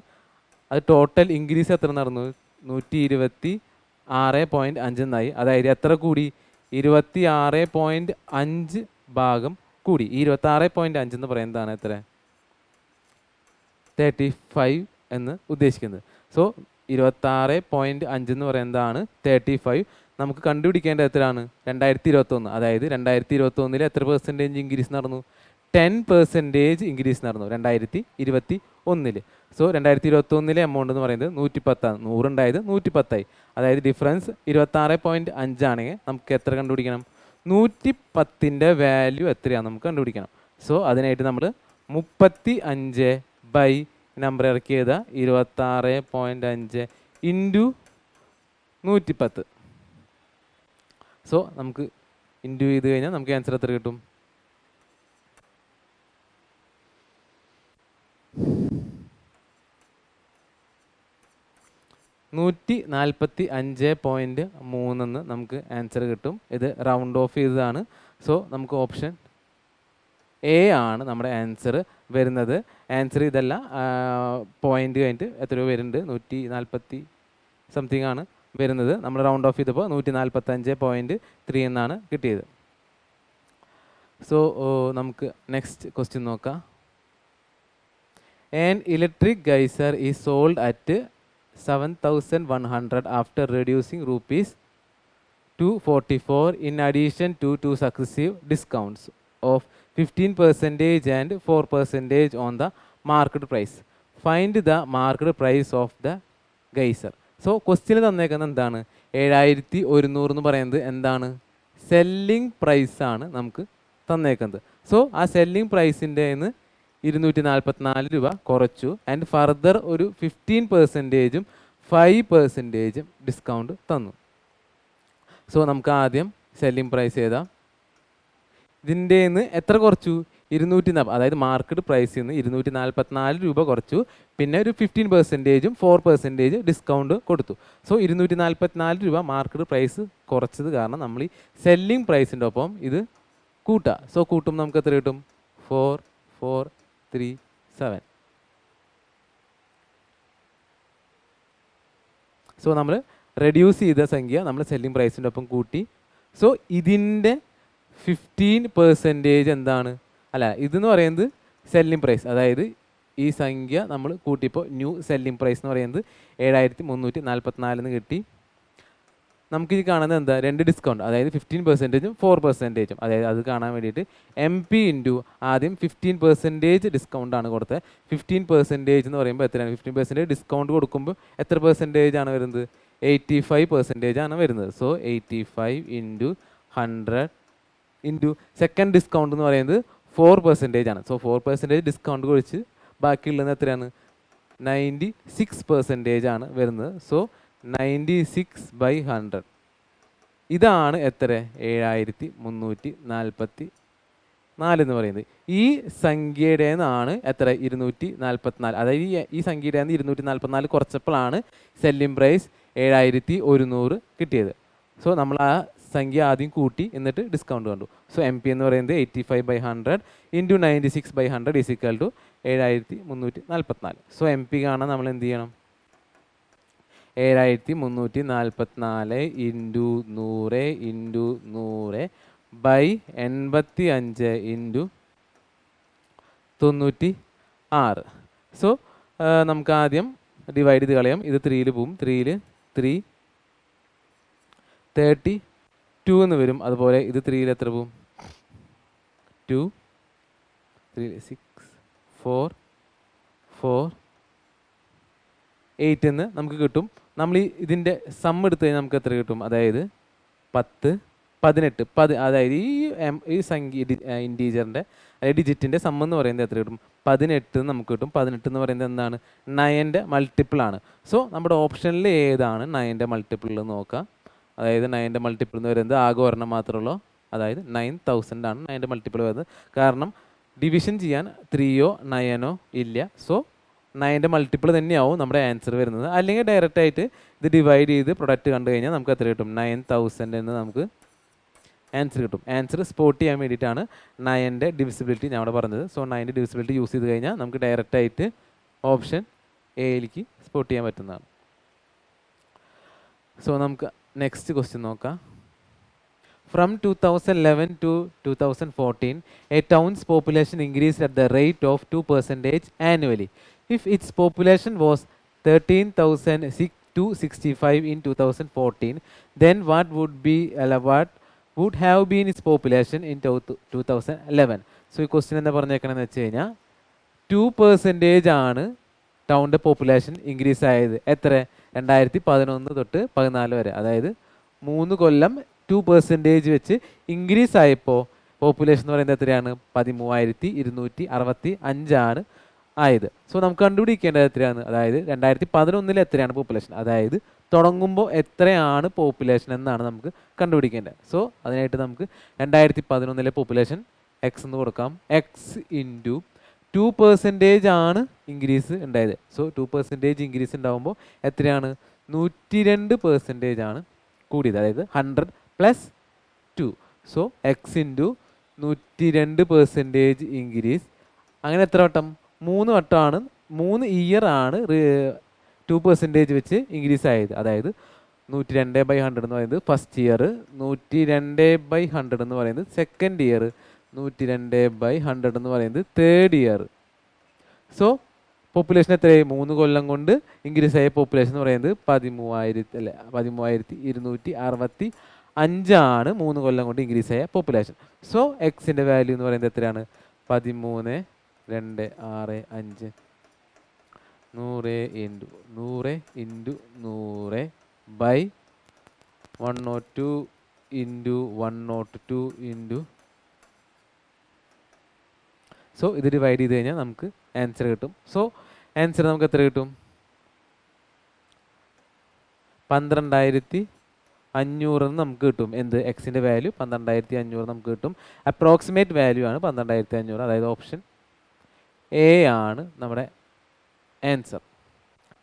അത് ടോട്ടൽ ഇൻക്രീസ് എത്ര നടന്നു? 126.5 എന്നായി. അതായത് എത്ര കൂടി? 26.5 ഭാഗം കൂടി. ഈ 26.5 എന്ന് പറയുന്നതാണ് എത്ര? 35 എന്ന് ഉദ്ദേശിക്കുന്നത്. സോ 26.5 എന്ന് പറയുന്നതാണ് 35. നമുക്ക് കണ്ടുപിടിക്കേണ്ടത് എത്രയാണ്? 2021. അതായത് 2021 എത്ര പെർസെൻറ്റേജ് ഇൻക്രീസ് നടന്നു? 10% ഇൻക്രീസ് നടന്നു 2021. സോ 2021 എമൗണ്ട് എന്ന് പറയുന്നത് 110 ആണ്. 100 ഉണ്ടായത് 110 ആയി. അതായത് ഡിഫറൻസ് 26.5 ആണെങ്കിൽ നമുക്ക് എത്ര കണ്ടുപിടിക്കണം? 110ൻ്റെ വാല്യൂ എത്രയാണ് നമുക്ക് കണ്ടുപിടിക്കണം. സോ അതിനായിട്ട് നമ്മൾ 35 ബൈ നമ്പർ ഇറക്കി ചെയ്താൽ 26.5 ഇൻറ്റു 110. സോ നമുക്ക് ഇൻറ്റു ചെയ്ത് കഴിഞ്ഞാൽ നമുക്ക് ആൻസർ എത്ര കിട്ടും? 145.3 എന്ന് നമുക്ക് ആൻസർ കിട്ടും. ഇത് റൗണ്ട് ഓഫ് ചെയ്തതാണ്. സോ നമുക്ക് ഓപ്ഷൻ എ ആണ് നമ്മുടെ ആൻസർ വരുന്നത്. ആൻസർ ഇതല്ല, പോയിന്റ് കഴിഞ്ഞിട്ട് എത്രയോ വരുന്നുണ്ട്, 140 സംതിങ് ആണ് വരുന്നത്. നമ്മൾ റൗണ്ട് ഓഫ് ചെയ്തപ്പോൾ 145.3 എന്നാണ് കിട്ടിയത്. സോ നമുക്ക് നെക്സ്റ്റ് ക്വസ്റ്റ്യൻ നോക്കാം. An electric geyser is sold at 7,100 after reducing rupees 244 in addition to 2 successive discounts of 15% and 4% on the market price. Find the market price of the geyser. So question തന്നേക്കുന്നത് എന്താണ്? 7,100 എന്ന് പറയുന്നത് എന്താണ്? സെല്ലിംഗ് പ്രൈസാണ് നമുക്ക് തന്നേക്കുന്നത്. സോ ആ സെല്ലിംഗ് പ്രൈസിൻ്റെ 244 രൂപ കുറച്ചു. ആൻഡ് ഫർദർ ഒരു 15%ഉം 5%ഉം ഡിസ്കൗണ്ട് തന്നു. സോ നമുക്ക് ആദ്യം സെല്ലിംഗ് പ്രൈസ് എഴുതാം. ഇതിൻ്റെ എത്ര കുറച്ചു? 240. അതായത് മാർക്കറ്റ് പ്രൈസിൽ നിന്ന് 244 രൂപ കുറച്ചു. പിന്നെ ഒരു 15%ഉം 4% ഡിസ്കൗണ്ട് കൊടുത്തു. സോ 244 രൂപ മാർക്കറ്റ് പ്രൈസ് കുറച്ചത് കാരണം നമ്മൾ ഈ സെല്ലിംഗ് പ്രൈസിൻ്റെ ഒപ്പം ഇത് കൂട്ടുക. സോ കൂട്ടും നമുക്ക് എത്ര കിട്ടും? 4437. സോ നമ്മൾ റെഡ്യൂസ് ചെയ്ത സംഖ്യ നമ്മൾ സെല്ലിംഗ് പ്രൈസിൻ്റെ ഒപ്പം കൂട്ടി. സോ ഇതിൻ്റെ 15% എന്താണ്? അല്ല, ഇതെന്ന് പറയുന്നത് സെല്ലിംഗ് പ്രൈസ്. അതായത് ഈ സംഖ്യ നമ്മൾ കൂട്ടിയപ്പോൾ ന്യൂ സെല്ലിംഗ് പ്രൈസ് എന്ന് പറയുന്നത് 7,344 എന്ന് കിട്ടി. നമുക്കിത് കാണുന്നത് എന്താ? 2 ഡിസ്കൗണ്ട്, അതായത് 15%ഉം 4%ഉം. അതായത് അത് കാണാൻ വേണ്ടിയിട്ട് MP ഇൻറ്റു ആദ്യം 15% ഡിസ്കൗണ്ടാണ് കൊടുത്തത്. 15% എന്ന് പറയുമ്പോൾ എത്രയാണ്? 15% ഡിസ്കൗണ്ട് കൊടുക്കുമ്പോൾ എത്ര പെർസെൻറ്റേജ് ആണ് വരുന്നത്? 85% ആണ് വരുന്നത്. So 85 into 100 into second discount എന്ന് പറയുന്നത് 4% ആണ്. സോ 4% ഡിസ്കൗണ്ട് കുറിച്ച് ബാക്കിയുള്ളത് എത്രയാണ്? 96% ആണ് വരുന്നത്. സോ 96/100 ഇതാണ് എത്ര? 7,344 എന്ന് പറയുന്നത്. ഈ സംഖ്യയുടെ നിന്നാണ് എത്ര? 244. അതായത് ഈ സംഖ്യയുടെ 244 കുറച്ചപ്പോഴാണ് സെല്ലിംഗ് പ്രൈസ് 7,100 കിട്ടിയത്. സോ നമ്മൾ ആ സംഖ്യ ആദ്യം കൂട്ടി എന്നിട്ട് ഡിസ്കൗണ്ട് കണ്ടു. സോ MP എന്ന് പറയുന്നത് 85/100 into 96/100 is equal to 7,344. So MP കാണാൻ നമ്മൾ എന്ത് ചെയ്യണം? 7,344 into 100 into 100 by 85 into 96. So നമുക്ക് ആദ്യം ഡിവൈഡ് ചെയ്ത് കളയാം. ഇത് 3ൽ പോവും. 3ൽ 3 32 എന്ന് വരും. അതുപോലെ ഇത് 3ൽ എത്ര പോവും? 2 3 6 4 4 8 എന്ന് നമുക്ക് കിട്ടും. നമ്മൾ ഇതിൻ്റെ സം എടുത്തു കഴിഞ്ഞാൽ നമുക്ക് എത്ര കിട്ടും? അതായത് 10 18 അതായത് ഈ സംഖ്യ ഇൻറ്റീജറിൻ്റെ അതായത് ഡിജിറ്റിൻ്റെ സം എന്ന് പറയുന്നത് എത്ര കിട്ടും? 18 നമുക്ക് കിട്ടും. 18 എന്ന് പറയുന്നത് എന്താണ്? 9ൻ്റെ മൾട്ടിപ്പിൾ ആണ്. സോ നമ്മുടെ ഓപ്ഷനിൽ ഏതാണ് 9ൻ്റെ മൾട്ടിപ്പിൾ എന്ന് നോക്കാം. അതായത് 9ൻ്റെ മൾട്ടിപ്പിൾ എന്ന് പറയുന്നത് ആകെ ഒരെണ്ണം മാത്രമേ ഉള്ളൂ. അതായത് 9,000 ആണ് 9ൻ്റെ മൾട്ടിപ്പിൾ വരുന്നത്. കാരണം ഡിവിഷൻ ചെയ്യാൻ 3യോ 9ഓ ഇല്ല. സോ 9ൻ്റെ മൾട്ടിപ്പിൾ തന്നെയാവും നമ്മുടെ ആൻസർ വരുന്നത്. അല്ലെങ്കിൽ ഡയറക്റ്റ് ആയിട്ട് ഇത് ഡിവൈഡ് ചെയ്ത് പ്രൊഡക്റ്റ് കണ്ടു കഴിഞ്ഞാൽ നമുക്ക് എത്ര കിട്ടും? 9000 എന്ന് നമുക്ക് ആൻസർ കിട്ടും. ആൻസർ സ്പോട്ട് ചെയ്യാൻ വേണ്ടിയിട്ടാണ് 9ൻ്റെ ഡിവിസിബിലിറ്റി ഞാൻ അവിടെ പറഞ്ഞത്. സോ 9ൻ്റെ ഡിവിസിബിലിറ്റി യൂസ് ചെയ്ത് കഴിഞ്ഞാൽ നമുക്ക് ഡയറക്റ്റ് ആയിട്ട് ഓപ്ഷൻ എയിലേക്ക് സ്പോട്ട് ചെയ്യാൻ പറ്റുന്നതാണ്. സോ നമുക്ക് നെക്സ്റ്റ് ക്വസ്റ്റ്യൻ നോക്കാം. From 2011 to 2014, a town's population increased at the rate of 2% annually. If its population was 13,265 in 2014, then what would have been its population in 2011? So, ഈ ക്വസ്റ്റ്യൻ എന്താ പറഞ്ഞേക്കണമെന്ന് വെച്ച് കഴിഞ്ഞാൽ 2% ആണ് ടൗണിൻ്റെ പോപ്പുലേഷൻ ഇൻക്രീസ് ആയത്. എത്ര? 2011 തൊട്ട് 14 വരെ, അതായത് 3 കൊല്ലം 2% വെച്ച് ഇൻക്രീസ് ആയപ്പോൾ പോപ്പുലേഷൻ എന്ന് പറയുന്നത് എത്രയാണ്? 13,265 ആയത്. സോ നമുക്ക് കണ്ടുപിടിക്കേണ്ടത് എത്രയാണ്? അതായത് 2011 എത്രയാണ് പോപ്പുലേഷൻ, അതായത് തുടങ്ങുമ്പോൾ എത്രയാണ് പോപ്പുലേഷൻ എന്നാണ് നമുക്ക് കണ്ടുപിടിക്കേണ്ടത്. സോ അതിനായിട്ട് നമുക്ക് 2011 പോപ്പുലേഷൻ എക്സ് എന്ന് കൊടുക്കാം. എക്സ് ഇൻറ്റു 2% ആണ് ഇൻക്രീസ് ഉണ്ടായത്. സോ 2% ഇൻക്രീസ് ഉണ്ടാകുമ്പോൾ എത്രയാണ്? 102% ആണ് കൂടിയത്, അതായത് 100 + 2. So X into 102% increase. അങ്ങനെ എത്ര വട്ടം? 3 വട്ടമാണ്, 3 ഇയർ ആണ് 2% വെച്ച് ഇൻക്രീസ് ആയത്. അതായത് 102/100 എന്ന് പറയുന്നത് ഫസ്റ്റ് ഇയർ, 102/100 എന്ന് പറയുന്നത് സെക്കൻഡ് ഇയർ, 102/100 എന്ന് പറയുന്നത് തേർഡ് ഇയർ. സോ പോപ്പുലേഷൻ എത്രയായി? 3 കൊല്ലം കൊണ്ട് ഇൻക്രീസ് ആയ പോപ്പുലേഷൻ എന്ന് പറയുന്നത് 13,265 ആണ് 3 കൊല്ലം കൊണ്ട് ഇൻക്രീസ് ആയ പോപ്പുലേഷൻ. സോ എക്സിൻ്റെ വാല്യൂ എന്ന് പറയുന്നത് എത്രയാണ്? 13,265 100 × 100/102 × 102 സോ ഇത് ഡിവൈഡ് ചെയ്ത് കഴിഞ്ഞാൽ നമുക്ക് ആൻസർ കിട്ടും. സോ ആൻസർ നമുക്ക് എത്ര കിട്ടും? 12,500 നമുക്ക് കിട്ടും. എന്ത്? എക്സിൻ്റെ വാല്യൂ 12,500 നമുക്ക് കിട്ടും. അപ്രോക്സിമേറ്റ് വാല്യൂ ആണ് 12,500, അതായത് ഓപ്ഷൻ എ ആണ് നമ്മുടെ ആൻസർ.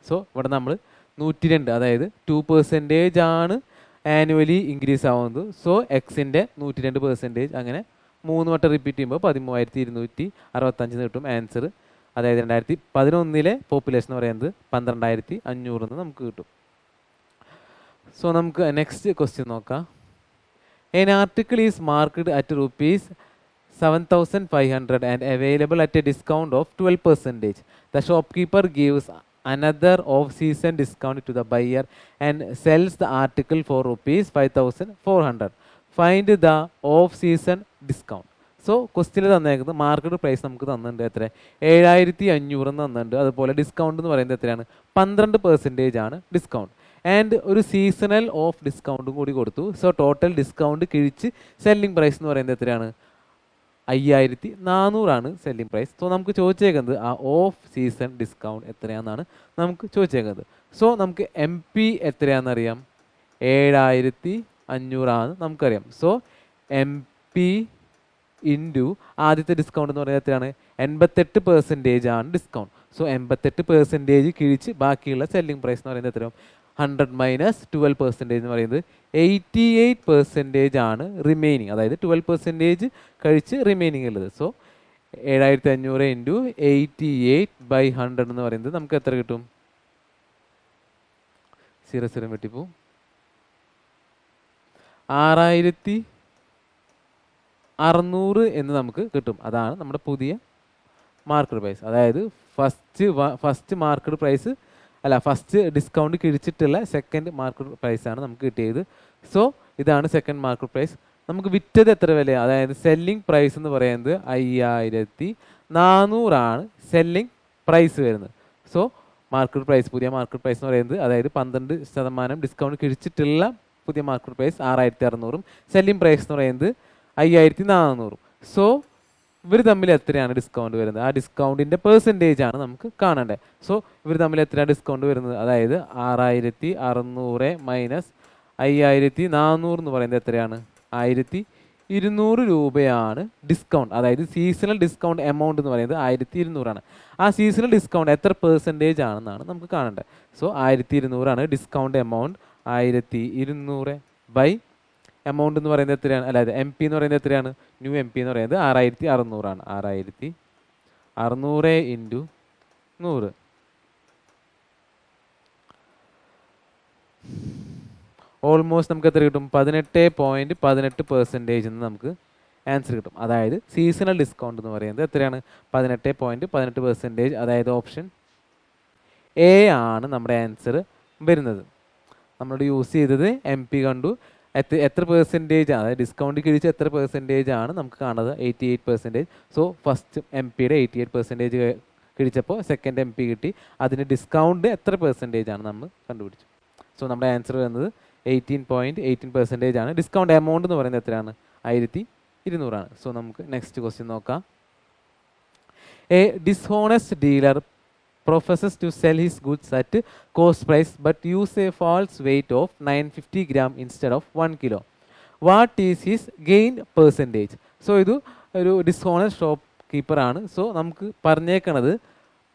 സോ ഇവിടെ നമ്മൾ 102, അതായത് 2% ആണ് ആനുവലി ഇൻക്രീസ് ആവുന്നത്. സോ എക്സിൻ്റെ 102%, അങ്ങനെ 3 വട്ടം റിപ്പീറ്റ് ചെയ്യുമ്പോൾ 13,265 കിട്ടും ആൻസർ. അതായത് 2011 പോപ്പുലേഷൻ എന്ന് പറയുന്നത് 12,500 നമുക്ക് കിട്ടും. സോ നമുക്ക് നെക്സ്റ്റ് ക്വസ്റ്റ്യൻ നോക്കാം. An article is marked at ₹7,500 and available at a discount of 12%. The shopkeeper gives another off-season discount to the buyer and sells the article for ₹5,400. Find the off-season discount. So ക്വസ്റ്റ്യനിൽ തന്നേക്കുന്നത് മാർക്കറ്റ് പ്രൈസ് നമുക്ക് തന്നിട്ടുണ്ട്. എത്ര? 7,500 തന്നിട്ടുണ്ട്. അതുപോലെ ഡിസ്കൗണ്ട് എന്ന് പറയുന്നത് എത്രയാണ്? 12% ആണ് ഡിസ്കൗണ്ട്. ആൻഡ് ഒരു സീസണൽ ഓഫ് ഡിസ്കൗണ്ടും കൂടി കൊടുത്തു. സോ ടോട്ടൽ ഡിസ്കൗണ്ട് കിഴിച്ച് സെല്ലിംഗ് പ്രൈസ് എന്ന് പറയുന്നത് എത്രയാണ്? 5,400 ആണ് സെല്ലിംഗ് പ്രൈസ്. സോ നമുക്ക് ചോദിച്ചേക്കുന്നത് ആ ഓഫ് സീസൺ ഡിസ്കൗണ്ട് എത്രയാണെന്നാണ് നമുക്ക് ചോദിച്ചേക്കുന്നത്. സോ നമുക്ക് MP എത്രയാണെന്നറിയാം? 7,500 ആണ് നമുക്കറിയാം. സോ MP ഇൻറ്റു ആദ്യത്തെ ഡിസ്കൗണ്ട് എന്ന് പറയുന്നത് എത്രയാണ്? 88% ആണ് ഡിസ്കൗണ്ട്. സോ 88% കിഴിച്ച് ബാക്കിയുള്ള സെല്ലിംഗ് പ്രൈസ് എന്ന് പറയുന്നത് എത്രയാണ്? 100 - 12% എന്ന് പറയുന്നത് 88% ആണ് റിമൈനിങ്, അതായത് 12% കഴിച്ച് റിമൈനിങ് ഉള്ളത്. സോ 7,500 ഇൻറ്റു 88/100 എന്ന് പറയുന്നത് നമുക്ക് എത്ര കിട്ടും? 0 വെട്ടിപ്പോവും. 6,600 എന്ന് നമുക്ക് കിട്ടും. അതാണ് നമ്മുടെ പുതിയ മാർക്കറ്റ് പ്രൈസ്. അതായത് ഫസ്റ്റ് മാർക്കറ്റ് പ്രൈസ് അല്ല, ഫസ്റ്റ് ഡിസ്കൗണ്ട് കിഴിച്ചിട്ടുള്ള സെക്കൻഡ് മാർക്കറ്റ് പ്രൈസാണ് നമുക്ക് കിട്ടിയത്. സോ ഇതാണ് സെക്കൻഡ് മാർക്കറ്റ് പ്രൈസ്. നമുക്ക് വിറ്റത് എത്ര വിലയാണ്? അതായത് സെല്ലിംഗ് പ്രൈസ് എന്ന് പറയുന്നത് 5,400 ആണ് സെല്ലിംഗ് പ്രൈസ് വരുന്നത്. സോ മാർക്കറ്റ് പ്രൈസ്, പുതിയ മാർക്കറ്റ് പ്രൈസ് എന്ന് പറയുന്നത്, അതായത് 12% ഡിസ്കൗണ്ട് കിഴിച്ചിട്ടുള്ള പുതിയ മാർക്കറ്റ് പ്രൈസ് 6,600, സെല്ലിംഗ് പ്രൈസ് എന്ന് പറയുന്നത് 5,400. സോ ഇവർ തമ്മിൽ എത്രയാണ് ഡിസ്കൗണ്ട് വരുന്നത്? ആ ഡിസ്കൗണ്ടിൻ്റെ പെർസെൻറ്റേജ് ആണ് നമുക്ക് കാണേണ്ടത്. സോ ഇവർ തമ്മിൽ എത്രയാണ് ഡിസ്കൗണ്ട് വരുന്നത്? അതായത് 6,600 - 5,400 എന്ന് പറയുന്നത് എത്രയാണ്? 1,200 200 രൂപയാണ് ഡിസ്കൗണ്ട്, അതായത് സീസണൽ ഡിസ്കൗണ്ട് എമൗണ്ട് എന്ന് പറയുന്നത് 1200 ആ സീസണൽ ഡിസ്കൗണ്ട് എത്ര പെർസെൻറ്റേജ് ആണെന്നാണ് നമുക്ക് കാണേണ്ടത്. So 1200 discount amount. 1200 by amount എന്ന് പറയുന്നത് എത്രയാണ്, അതായത് എം പി എന്ന് പറയുന്നത് എത്രയാണ്, ന്യൂ എം പി എന്ന് പറയുന്നത് 6600 6600 ഇൻറ്റു 100. ഓൾമോസ്റ്റ് നമുക്ക് എത്ര കിട്ടും, 18.18% എന്ന് നമുക്ക് ആൻസർ കിട്ടും. അതായത് സീസണൽ ഡിസ്കൗണ്ട് എന്ന് പറയുന്നത് എത്രയാണ്, 18.18%. അതായത് ഓപ്ഷൻ എ ആണ് നമ്മുടെ ആൻസർ വരുന്നത്. നമ്മളോട് യൂസ് ചെയ്തത് എം പി കണ്ടു, എത്ര പെർസെൻറ്റേജ് ആണ്, അതായത് ഡിസ്കൗണ്ട് കിഴിച്ച് എത്ര പെർസെൻറ്റേജ് ആണ് നമുക്ക് കാണുന്നത്, 88%. സോ ഫസ്റ്റ് എം പിയുടെ 88% കിഴിച്ചപ്പോൾ സെക്കൻഡ് എം പി കിട്ടി, അതിന് ഡിസ്കൗണ്ട് എത്ര പെർസെൻറ്റേജ് ആണ് നമ്മൾ കണ്ടുപിടിച്ചു. സോ നമ്മുടെ ആൻസർ വരുന്നത് 18.18% ആണ്. ഡിസ്കൗണ്ട് എമൗണ്ട് എന്ന് പറയുന്നത് എത്രയാണ്, 1200. സോ നമുക്ക് നെക്സ്റ്റ് ക്വസ്റ്റ്യൻ നോക്കാം. A dishonest dealer professes to sell his goods at cost price but use a false weight of 950 gram instead of 1 kilo. What is his gain percentage? So ഇത് ഒരു ഡിസ്ഹോണസ്റ്റ് ഷോപ്പ് കീപ്പറാണ്. സോ നമുക്ക് പറഞ്ഞേക്കണത്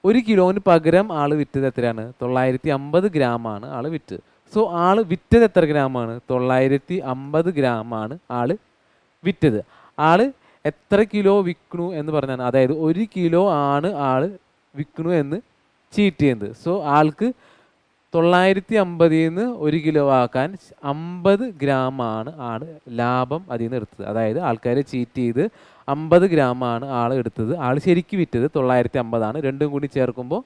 1 കിലോന് പകരം ആൾ വിറ്റത് എത്രയാണ്, 950 ഗ്രാമാണ് ആൾ വിറ്റത്. സോ ആൾ വിറ്റത് എത്ര ഗ്രാമാണ്, 950 ഗ്രാമാണ് ആൾ വിറ്റത്. ആൾ എത്ര കിലോ വിൽക്കണു എന്ന് പറഞ്ഞാണ്, അതായത് 1 കിലോ ആണ് ആൾ വിൽക്കണു എന്ന് ചീറ്റ് ചെയ്യുന്നത്. സോ ആൾക്ക് 950 നിന്ന് 1 കിലോ ആക്കാൻ 50 ഗ്രാമാണ് ആൾ ലാഭം അതിൽ നിന്ന് എടുത്തത്. അതായത് ആൾക്കാരെ ചീറ്റ് ചെയ്ത് 50 ഗ്രാമാണ് ആൾ എടുത്തത്. ആൾ ശരിക്കും വിറ്റത് 950 രണ്ടും കൂടി ചേർക്കുമ്പോൾ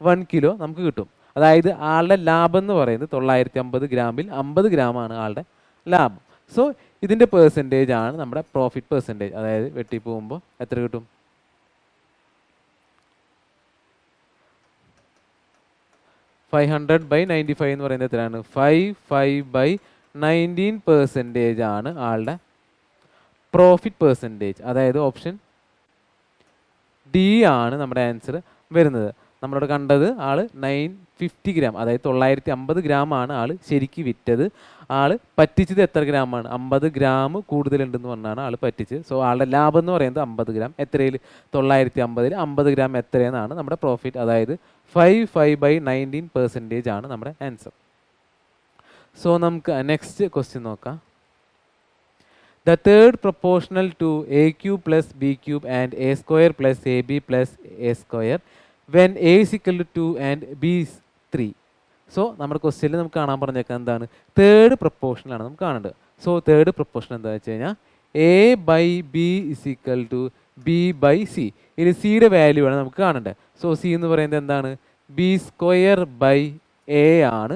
1 കിലോ നമുക്ക് കിട്ടും. അതായത് ആളുടെ ലാഭം എന്ന് പറയുന്നത് 950 ഗ്രാമിൽ 50 ഗ്രാമാണ് ആളുടെ ലാഭം. സോ ഇതിൻ്റെ പെർസെൻറ്റേജ് ആണ് നമ്മുടെ പ്രോഫിറ്റ് പെർസെൻറ്റേജ്. അതായത് വെട്ടിപ്പോകുമ്പോൾ എത്ര കിട്ടും, 500/95 എന്ന് പറയുന്നത് എത്രയാണ്, 55/19% ആണ് ആളുടെ പ്രോഫിറ്റ് പെർസെൻറ്റേജ്. അതായത് ഓപ്ഷൻ ഡി ആണ് നമ്മുടെ ആൻസർ വരുന്നത്. നമ്മളോട് കണ്ടത് ആൾ 950 ഗ്രാം, അതായത് 950 ഗ്രാമാണ് ആൾ ശരിക്കും വിറ്റത്. ആൾ പറ്റിച്ചത് എത്ര ഗ്രാമാണ്, 50 ഗ്രാം കൂടുതലുണ്ടെന്ന് പറഞ്ഞാണ് ആൾ പറ്റിച്ചത്. സോ ആളുടെ ലാഭം എന്ന് പറയുന്നത് 50 ഗ്രാം. എത്രയിൽ, 950 50 ഗ്രാം എത്രയെന്നാണ് നമ്മുടെ പ്രോഫിറ്റ്. അതായത് 55/19% ആണ് നമ്മുടെ ആൻസർ. സോ നമുക്ക് നെക്സ്റ്റ് ക്വസ്റ്റ്യൻ നോക്കാം. The third proportional to a cube plus b cube and a square plus ab plus a square when a is equal to 2 and b is 3. So നമ്മുടെ ക്വസ്റ്റ്യനിൽ നമുക്ക് കാണാൻ പറഞ്ഞേക്കാം എന്താണ്, തേർഡ് പ്രൊപ്പോർഷനാണ് നമുക്ക് കാണേണ്ടത്. സോ തേർഡ് പ്രൊപ്പോർഷൻ എന്താ വെച്ച് കഴിഞ്ഞാൽ a/b is equal to b/c. ഇനി സിയുടെ വാല്യൂ ആണ് നമുക്ക് കാണേണ്ടത്. സോ സി എന്ന് പറയുന്നത് എന്താണ്, b²/a ആണ്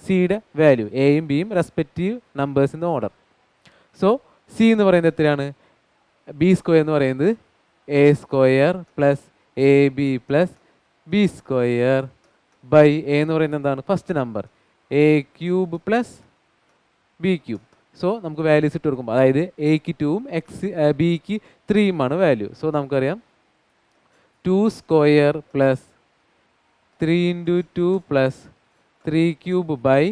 സിയുടെ വാല്യൂ. എയും ബിയും respective numbers in order. So C എന്ന് പറയുന്നത് എത്രയാണ്, b² എന്ന് പറയുന്നത് a² plus ab plus b² by A എന്ന് പറയുന്നത് എന്താണ്, first number a³ plus b³. So നമുക്ക് വാല്യൂസ് ഇട്ട് കൊടുക്കുമ്പോൾ, അതായത് എക്ക് 2ഉം ബിക്ക് 3ഉമാണ് വാല്യൂ. സോ നമുക്കറിയാം 2² പ്ലസ് 3 × 2 പ്ലസ് 3³ ബൈ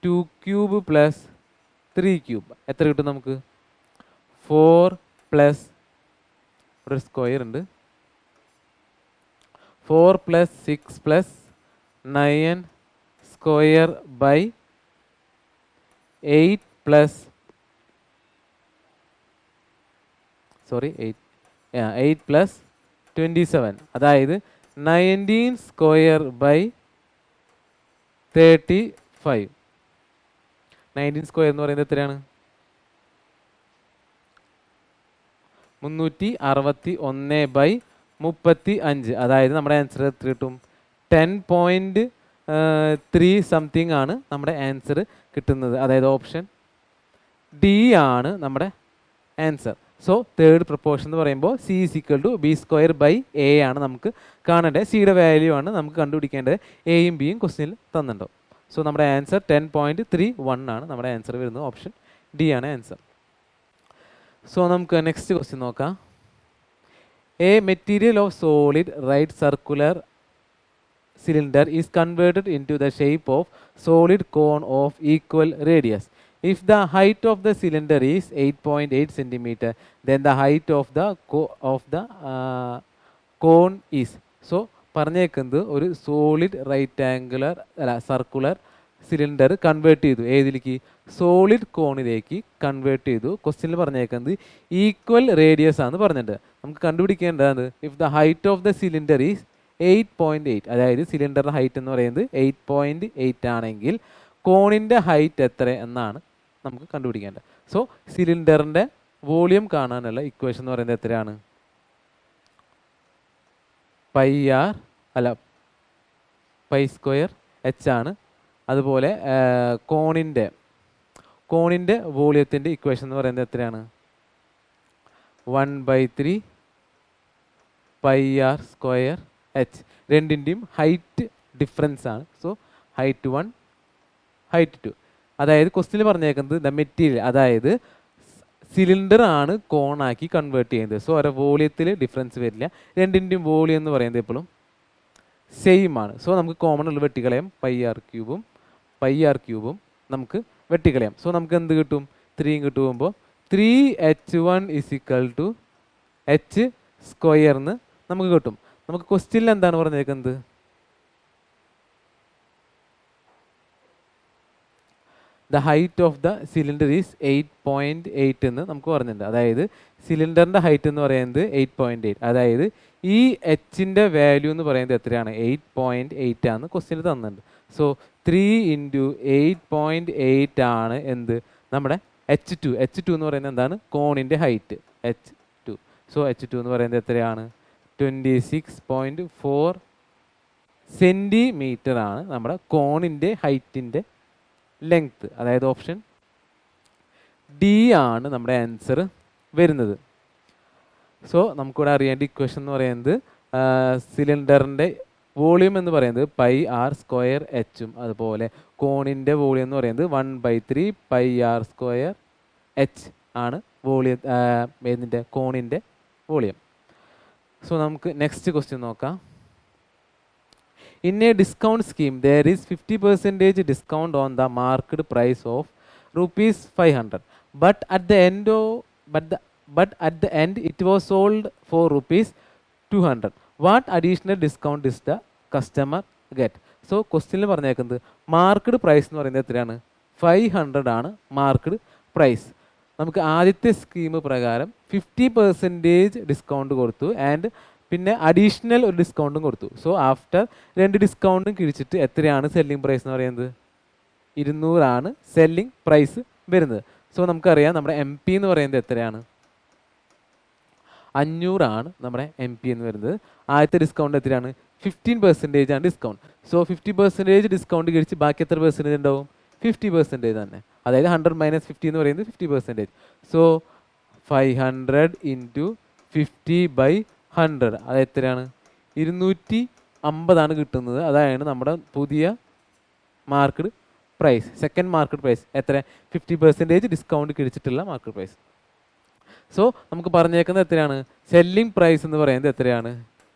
2³ പ്ലസ് 3³ എത്ര കിട്ടും നമുക്ക്, 4 പ്ലസ് ഒരു സ്ക്വയർ ഉണ്ട്, 4 plus 6 plus 9 square by 8 plus 8 plus 27, അതായത് 19 സ്ക്വയർ ബൈ 35. 19 സ്ക്വയർ എന്ന് പറയുന്നത് എത്രയാണ്, 361/35. അതായത് നമ്മുടെ ആൻസർ എത്ര കിട്ടും, 10.3 സംതിങ് ആണ് നമ്മുടെ ആൻസർ കിട്ടുന്നത്. അതായത് ഓപ്ഷൻ ഡി ആണ് നമ്മുടെ ആൻസർ. സോ തേർഡ് പ്രൊപ്പോർഷൻ എന്ന് പറയുമ്പോൾ C is equal to b²/a ആണ് നമുക്ക് കാണേണ്ടത്. സിയുടെ വാല്യൂ ആണ് നമുക്ക് കണ്ടുപിടിക്കേണ്ടത്. എയും ബിയും ക്വസ്റ്റ്യനിൽ തന്നിട്ടുണ്ടോ. സോ നമ്മുടെ ആൻസർ 10.31 ആണ് നമ്മുടെ ആൻസർ വരുന്നത്. ഓപ്ഷൻ ഡി ആണ് ആൻസർ. സോ നമുക്ക് നെക്സ്റ്റ് ക്വസ്റ്റ്യൻ നോക്കാം. A material of solid right circular cylinder is converted into the shape of solid cone of equal radius. If the height of the cylinder is 8.8 centimeter, then the height of the cone is. So പറഞ്ഞേക്കുന്നത് ഒരു സോളിഡ് റൈക്ടാങ്കുലർ സർക്കുലർ സിലിണ്ടർ കൺവേർട്ട് ചെയ്തു ഏതിലേക്ക്, സോളിഡ് കോണിലേക്ക് കൺവേർട്ട് ചെയ്തു. ക്വസ്റ്റ്യനിൽ പറഞ്ഞേക്കുന്നത് ഈക്വൽ റേഡിയസ് ആണ് പറഞ്ഞിട്ടുണ്ട്. നമുക്ക് കണ്ടുപിടിക്കേണ്ടത് if the height of the cylinder is 8.8, അതായത് സിലിണ്ടറിൻ്റെ ഹൈറ്റ് എന്ന് പറയുന്നത് 8.8 ആണെങ്കിൽ കോണിൻ്റെ ഹൈറ്റ് എത്ര എന്നാണ് നമുക്ക് കണ്ടുപിടിക്കേണ്ടത്. സോ സിലിണ്ടറിൻ്റെ വോളിയം കാണാനുള്ള ഇക്വേഷൻ എന്ന് പറയുന്നത് എത്രയാണ്, പൈ സ്ക്വയർ എച്ച് ആണ്. അതുപോലെ കോണിൻ്റെ വോളിയത്തിൻ്റെ ഇക്വേഷൻ എന്ന് പറയുന്നത് എത്രയാണ്, 1/3 പൈ ആർ സ്ക്വയർ എച്ച്. രണ്ടിൻ്റെയും ഹൈറ്റ് ഡിഫറൻസ് ആണ്. So height 1 height 2. അതായത് ക്വസ്റ്റ്യനിൽ പറഞ്ഞേക്കുന്നത് ദ മെറ്റീരിയൽ, അതായത് സിലിണ്ടർ ആണ് കോണാക്കി കൺവേർട്ട് ചെയ്യുന്നത്. സോ അവരുടെ വോളിയത്തിൽ ഡിഫറൻസ് വരില്ല. രണ്ടിൻ്റെയും വോളിയം എന്ന് പറയുന്നത് എപ്പോഴും സെയിം ആണ്. സോ നമുക്ക് കോമൺ ഉള്ള വെട്ടിക്കളയാം, പൈ ആർ ക്യൂബും നമുക്ക് വെട്ടിക്കളയാം. സോ നമുക്ക് എന്ത് കിട്ടും, 3 കിട്ടുമ്പോൾ 3h1 = h സ്ക്വയർന്ന് നമുക്ക് കിട്ടും. നമുക്ക് ക്വസ്റ്റ്യനിൽ എന്താണ് പറഞ്ഞേക്കുന്നത്, the height of the cylinder is 8.8 എന്ന് നമുക്ക് പറഞ്ഞിട്ടുണ്ട്. അതായത് സിലിണ്ടറിൻ്റെ ഹൈറ്റ് എന്ന് പറയുന്നത് 8.8, അതായത് ഈ എച്ചിൻ്റെ വാല്യൂ എന്ന് പറയുന്നത് എത്രയാണ്, 8.8 ആണ് ക്വസ്റ്റ്യനിൽ തന്നിട്ടുണ്ട്. സോ 3 × 8.8 ആണ് എന്ത്, നമ്മുടെ h2 എന്ന് പറയുന്നത് എന്താണ്, കോണിൻ്റെ ഹൈറ്റ് h2. സോ h2 എന്ന് പറയുന്നത് എത്രയാണ്, 26.4 സെൻറ്റിമീറ്റർ ആണ് നമ്മുടെ കോണിൻ്റെ ഹൈറ്റിൻ്റെ ലെങ്ത്. അതായത് ഓപ്ഷൻ ഡി ആണ് നമ്മുടെ ആൻസർ വരുന്നത്. സോ നമുക്കിവിടെ അറിയേണ്ട ഇക്വേഷൻ എന്ന് പറയുന്നത് സിലിണ്ടറിൻ്റെ വോളിയം എന്ന് പറയുന്നത് പൈ ആർ സ്ക്വയർ എച്ചും അതുപോലെ കോണിൻ്റെ വോളിയം എന്ന് പറയുന്നത് 1/3 പൈ ആർ സ്ക്വയർ എച്ച് ആണ് വോളിയം, ഇതിൻ്റെ കോണിൻ്റെ വോളിയം. സോ നമുക്ക് നെക്സ്റ്റ് ക്വസ്റ്റ്യൻ നോക്കാം. In a discount scheme, there is 50% discount on the market price of ₹500. But at the end, it was sold for ₹200. What additional discount is the customer get? So ക്വസ്റ്റ്യനിൽ പറഞ്ഞേക്കുന്നത് മാർക്കറ്റ് പ്രൈസ് എന്ന് പറയുന്നത് എത്രയാണ്, 500 ആണ് മാർക്കറ്റ് പ്രൈസ്. നമുക്ക് ആദ്യത്തെ സ്കീം പ്രകാരം 50% ഡിസ്കൗണ്ട് കൊടുത്തു ആൻഡ് പിന്നെ അഡീഷണൽ ഒരു ഡിസ്കൗണ്ടും കൊടുത്തു. സോ ആഫ്റ്റർ 2 ഡിസ്കൗണ്ടും കിഴിച്ചിട്ട് എത്രയാണ് സെല്ലിംഗ് പ്രൈസ് എന്ന് പറയുന്നത്, 200 ആണ് സെല്ലിംഗ് പ്രൈസ് വരുന്നത്. സോ നമുക്കറിയാം നമ്മുടെ എം പി എന്ന് പറയുന്നത് എത്രയാണ്, 500 ആണ് നമ്മുടെ എം പി എന്ന് വരുന്നത്. ആദ്യത്തെ ഡിസ്കൗണ്ട് എത്രയാണ്, 15% ആണ് ഡിസ്കൗണ്ട്. സോ 50% ഡിസ്കൗണ്ട് കഴിച്ച് ബാക്കി എത്ര പെർസെൻറ്റേജ് ഉണ്ടാവും, 50% തന്നെ. അതായത് 100 - 50 എന്ന് പറയുന്നത് 50%. സോ 500 × 50/100 അത് എത്രയാണ്, 250 ആണ് കിട്ടുന്നത്. അതാണ് നമ്മുടെ പുതിയ market price, second market price. എത്ര, 50% ഡിസ്കൗണ്ട് കിഴിച്ചിട്ടുള്ള മാർക്കറ്റ് പ്രൈസ്. സോ നമുക്ക് പറഞ്ഞേക്കുന്നത് എത്രയാണ്, സെല്ലിംഗ് പ്രൈസ് എന്ന് പറയുന്നത് എത്രയാണ്,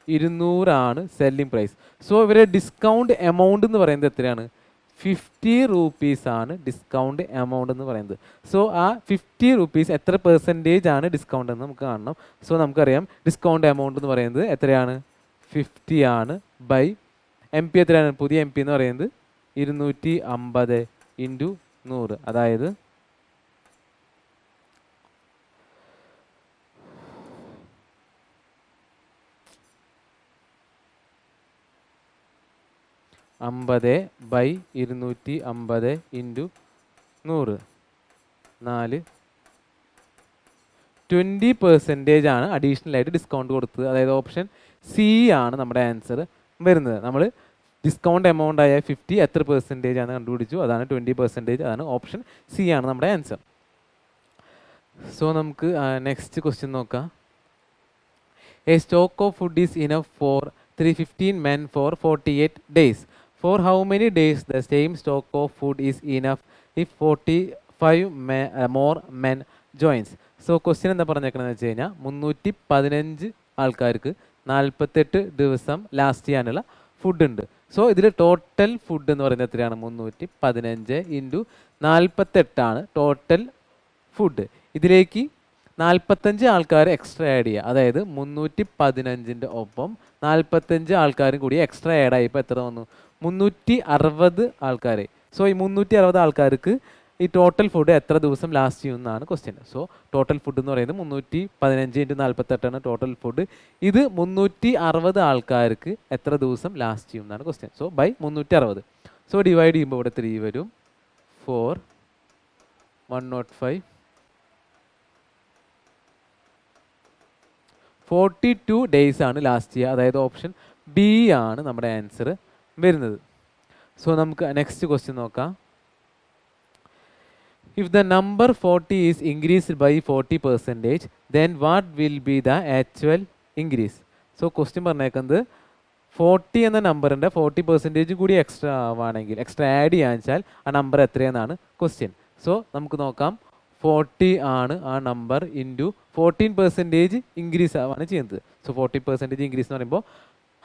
200 ആണ് സെല്ലിംഗ് പ്രൈസ്. സോ ഇവരെ ഡിസ്കൗണ്ട് എമൗണ്ട് എന്ന് പറയുന്നത് എത്രയാണ്, 50 rupees ആണ് ഡിസ്കൗണ്ട് എമൗണ്ട് എന്ന് പറയുന്നത്. സോ ആ 50 rupees എത്ര പെർസെൻറ്റേജ് ആണ് ഡിസ്കൗണ്ട് എന്ന് നമുക്ക് കാണണം. സോ നമുക്കറിയാം ഡിസ്കൗണ്ട് എമൗണ്ട് എന്ന് പറയുന്നത് എത്രയാണ്, 50 ആണ് ബൈ എം പി എത്രയാണ്, പുതിയ എം പി എന്ന് പറയുന്നത് 250 × 100, അതായത് 50/250 × 100 4 20% ആണ് അഡീഷണൽ ആയിട്ട് ഡിസ്കൗണ്ട് കൊടുത്തത്. അതായത് ഓപ്ഷൻ സി ആണ് നമ്മുടെ ആൻസർ വരുന്നത്. നമ്മൾ ഡിസ്കൗണ്ട് എമൗണ്ട് ആയ 50 എത്ര പെർസെൻറ്റേജ് ആണ് കണ്ടുപിടിച്ചു, അതാണ് 20%. അതാണ് ഓപ്ഷൻ സി ആണ് നമ്മുടെ ആൻസർ. സോ നമുക്ക് നെക്സ്റ്റ് ക്വസ്റ്റ്യൻ നോക്കാം. A stock of food is enough for 315 men for 48 days. For how many days the same stock of food is enough if 45 more men joins? So question എന്താ പറഞ്ഞേക്കണമെന്ന് വെച്ച് കഴിഞ്ഞാൽ 315 ആൾക്കാർക്ക് 48 ദിവസം ലാസ്റ്റ് ചെയ്യാനുള്ള ഫുഡ് ഉണ്ട്. സോ ഇതിൽ ടോട്ടൽ ഫുഡ് എന്ന് പറയുന്നത് എത്രയാണ്? 315 ഇൻറ്റു 48 ടോട്ടൽ ഫുഡ്. ഇതിലേക്ക് 45 ആൾക്കാർ എക്സ്ട്രാ ആഡ് ചെയ്യുക. അതായത് 315 ഒപ്പം 45 ആൾക്കാരും കൂടി എക്സ്ട്രാ ആഡ് ആയപ്പോൾ എത്ര വന്നു? 360 ആൾക്കാർ. സോ ഈ 360 ആൾക്കാർക്ക് ഈ ടോട്ടൽ ഫുഡ് എത്ര ദിവസം ലാസ്റ്റ് ചെയ്യുമെന്നാണ് ക്വസ്റ്റ്യൻ. സോ ടോട്ടൽ ഫുഡ് എന്ന് പറയുന്നത് 315 ഇൻറ്റു 48 ടോട്ടൽ ഫുഡ്. ഇത് 360 ആൾക്കാർക്ക് എത്ര ദിവസം ലാസ്റ്റ് ചെയ്യുമെന്നാണ് question. So by 360. So divide ചെയ്യുമ്പോൾ ഇവിടെ 3 വരും. 4 105 42 ഡേയ്സ് ആണ് ലാസ്റ്റ് ചെയ്യുക. അതായത് ഓപ്ഷൻ ബി ആണ് നമ്മുടെ ആൻസർ വരുന്നത്. സോ നമുക്ക് നെക്സ്റ്റ് ക്വസ്റ്റ്യൻ നോക്കാം. If the number 40 is increased by 40%, then what will be the actual increase? So question പറഞ്ഞേക്കുന്നത് 40 എന്ന നമ്പറിൻ്റെ 40% കൂടി എക്സ്ട്രാ ആവുകയാണെങ്കിൽ, എക്സ്ട്രാ ആഡ് ചെയ്യാന്ന് വെച്ചാൽ ആ നമ്പർ എത്രയെന്നാണ് ക്വസ്റ്റ്യൻ. സോ നമുക്ക് നോക്കാം. 40 ആണ് ആ നമ്പർ ഇൻറ്റു 14% ഇൻക്രീസ് ആവാണ് ചെയ്യുന്നത്. സോ 40% ഇൻക്രീസ് എന്ന് പറയുമ്പോൾ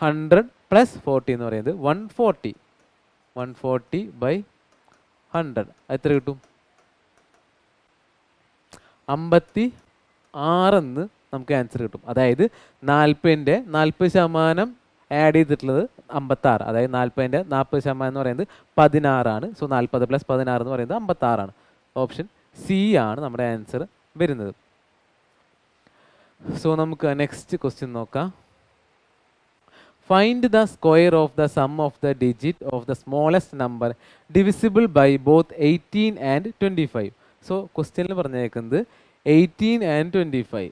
100 + 40 എന്ന് പറയുന്നത് 140. 140 / 100 എത്ര കിട്ടും? 56 എന്ന് നമുക്ക് ആൻസർ കിട്ടും. അതായത് 40-ൻ്റെ 40% ആഡ് ചെയ്തിട്ടുള്ളത് 56. അതായത് 40-ൻ്റെ 40% എന്ന് പറയുന്നത് 16. സോ 40 + 16 എന്ന് പറയുന്നത് 56. ഓപ്ഷൻ സി ആണ് നമ്മുടെ ആൻസർ വരുന്നത്. സോ നമുക്ക് നെക്സ്റ്റ് ക്വസ്റ്റ്യൻ നോക്കാം. Find the square of the sum of the digit of the smallest number divisible by both 18 and 25. So ക്വസ്റ്റ്യനിൽ പറഞ്ഞേക്കുന്നത് 18 ആൻഡ് 25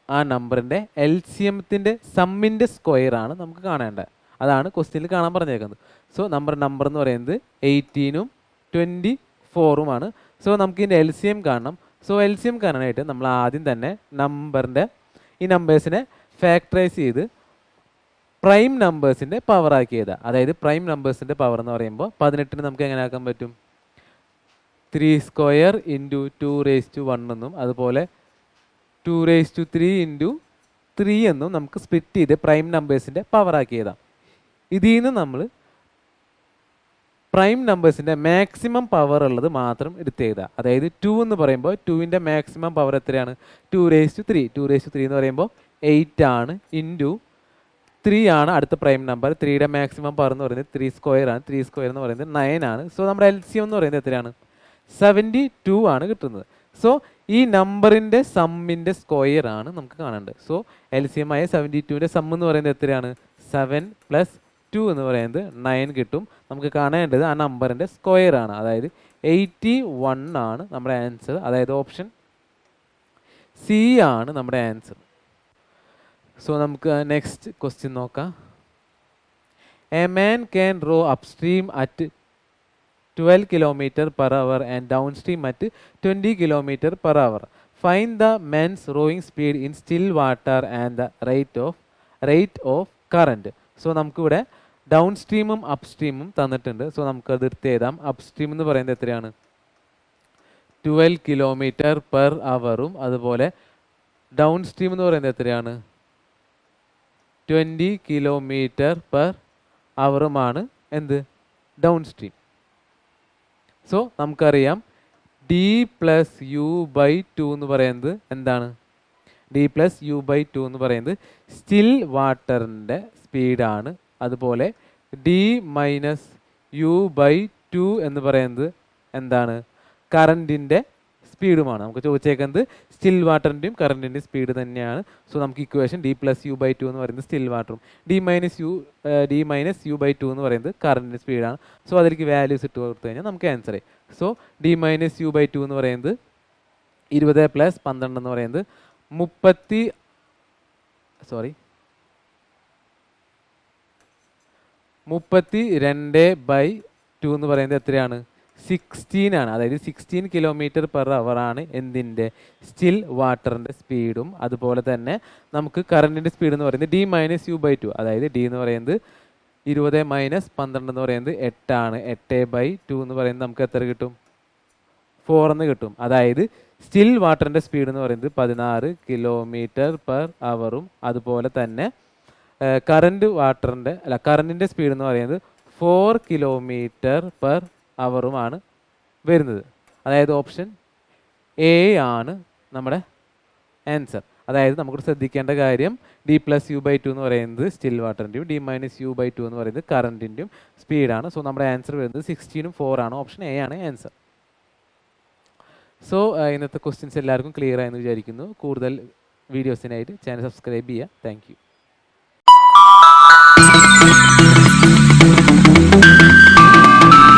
ആ നമ്പറിൻ്റെ LCMത്തിൻ്റെ സമ്മിൻ്റെ സ്ക്വയർ ആണ് നമുക്ക് കാണേണ്ടത്. അതാണ് ക്വസ്റ്റ്യനിൽ കാണാൻ പറഞ്ഞേക്കുന്നത്. സോ നമ്പർ എന്ന് പറയുന്നത് 18ഉം 24ഉമാണ്. സോ നമുക്ക് ഇതിൻ്റെ LCM കാണണം. സോ LCM കാണാനായിട്ട് നമ്മൾ ആദ്യം തന്നെ ഈ നമ്പേഴ്സിനെ ഫാക്ടറൈസ് ചെയ്ത് പ്രൈം നമ്പേഴ്സിൻ്റെ പവർ ആക്കിയത്. അതായത് പ്രൈം നമ്പേഴ്സിൻ്റെ പവർ എന്ന് പറയുമ്പോൾ 18 നമുക്ക് എങ്ങനെ ആക്കാൻ പറ്റും? 3² ഇൻറ്റു 2⁻1 എന്നും അതുപോലെ 2⁻3 ഇൻറ്റു 3 എന്നും നമുക്ക് സ്പ്ലിറ്റ് ചെയ്ത് പ്രൈം നമ്പേഴ്സിൻ്റെ പവർ ആക്കിയതാണ്. ഇതിൽ നിന്ന് നമ്മൾ പ്രൈം നമ്പേഴ്സിൻ്റെ മാക്സിമം പവർ ഉള്ളത് മാത്രം എടുത്ത് എഴുതാം. അതായത് 2 എന്ന് പറയുമ്പോൾ 2ൻ്റെ മാക്സിമം പവർ എത്രയാണ്? 2⁻3. 2⁻3 എന്ന് പറയുമ്പോൾ 8 ആണ്. ഇൻറ്റു 3 ആണ് അടുത്ത പ്രൈം നമ്പർ. 3യുടെ മാക്സിമം പവർ എന്ന് പറയുന്നത് 3² ആണ്. 3² എന്ന് പറയുന്നത് 9 ആണ്. സോ നമ്മുടെ LCM എന്ന് പറയുന്നത് എത്രയാണ്? 72 ആണ് കിട്ടുന്നത്. സോ ഈ നമ്പറിൻ്റെ സമ്മിൻ്റെ സ്ക്വയർ ആണ് നമുക്ക് കാണേണ്ടത്. സോ LCM ആയ 72ൻ്റെ സം എന്ന് പറയുന്നത് എത്രയാണ്? 7 + 2 എന്ന് പറയുന്നത് 9 കിട്ടും. നമുക്ക് കാണേണ്ടത് ആ നമ്പറിൻ്റെ സ്ക്വയർ ആണ്. അതായത് 81 ആണ് നമ്മുടെ ആൻസർ. അതായത് ഓപ്ഷൻ സി ആണ് നമ്മുടെ ആൻസർ. സോ നമുക്ക് നെക്സ്റ്റ് ക്വസ്റ്റ്യൻ നോക്കാം. A man can row upstream at 12 km/h and downstream at 20 km/h. Find the man's rowing speed in still water and the rate of current. So നമുക്കിവിടെ ഡൗൺ സ്ട്രീമും അപ്സ്ട്രീമും തന്നിട്ടുണ്ട്. സോ നമുക്കത് എടുത്ത് എഴുതാം. അപ്സ്ട്രീം എന്ന് പറയുന്നത് എത്രയാണ്? 12 km/h അതുപോലെ ഡൗൺ സ്ട്രീം എന്ന് പറയുന്നത് എത്രയാണ്? 20 km/h എന്ത്? Down stream. സോ നമുക്കറിയാം D+U/2 എന്ന് പറയുന്നത് എന്താണ്? D+U/2 എന്ന് പറയുന്നത് സ്റ്റിൽ വാട്ടറിൻ്റെ സ്പീഡാണ്. അതുപോലെ D-U/2 എന്ന് പറയുന്നത് എന്താണ്? കറണ്ടിൻ്റെ സ്പീഡുമാണ്. നമുക്ക് ചോദിച്ചേക്കുന്നത് സ്റ്റിൽ വാട്ടറിൻ്റെയും കറണ്ടിൻ്റെയും സ്പീഡ് തന്നെയാണ്. സോ നമുക്ക് ഇക്വേഷൻ D+U/2 എന്ന് പറയുന്നത് സ്റ്റിൽ വാട്ടറും D-U/2 എന്ന് പറയുന്നത് കറണ്ടിൻ്റെ സ്പീഡാണ്. സോ അതിലേക്ക് വാല്യൂസ് ഇട്ട് കൊടുത്തു കഴിഞ്ഞാൽ നമുക്ക് ആൻസർ ആയി. സോ D-U/2 എന്ന് പറയുന്നത് 20 + 12 എന്ന് പറയുന്നത് 32/2 എന്ന് പറയുന്നത് എത്രയാണ്? 16 ആണ്. അതായത് 16 km/h ആണ് എന്തിൻ്റെ? സ്റ്റിൽ വാട്ടറിൻ്റെ സ്പീഡും. അതുപോലെ തന്നെ നമുക്ക് കറണ്ടിൻ്റെ സ്പീഡ് എന്ന് പറയുന്നത് D-U/2. അതായത് D എന്ന് പറയുന്നത് 20 - 12 എന്ന് പറയുന്നത് 8 ആണ്. 8/2 എന്ന് പറയുന്നത് നമുക്ക് എത്ര കിട്ടും? 4 എന്ന് കിട്ടും. അതായത് സ്റ്റിൽ വാട്ടറിൻ്റെ സ്പീഡ് എന്ന് പറയുന്നത് 16 km/h അതുപോലെ തന്നെ കറണ്ടിൻ്റെ സ്പീഡ് എന്ന് പറയുന്നത് 4 km/h വരുന്നത്. അതായത് ഓപ്ഷൻ എ ആണ് നമ്മുടെ ആൻസർ. അതായത് നമുക്ക് ശ്രദ്ധിക്കേണ്ട കാര്യം d+u/2 എന്ന് പറയുന്നത് സ്റ്റിൽ വാട്ടറിൻ്റെയും d-u/2 എന്ന് പറയുന്നത് കറണ്ടിൻ്റെയും സ്പീഡാണ്. സോ നമ്മുടെ ആൻസർ വരുന്നത് 16 4 ആണ്. ഓപ്ഷൻ എ ആണ് ആൻസർ. സോ ഇന്നത്തെ ക്വസ്റ്റ്യൻസ് എല്ലാവർക്കും ക്ലിയർ ആയെന്ന് വിചാരിക്കുന്നു. കൂടുതൽ വീഡിയോസിനായിട്ട് ചാനൽ സബ്സ്ക്രൈബ് ചെയ്യുക. Thank you.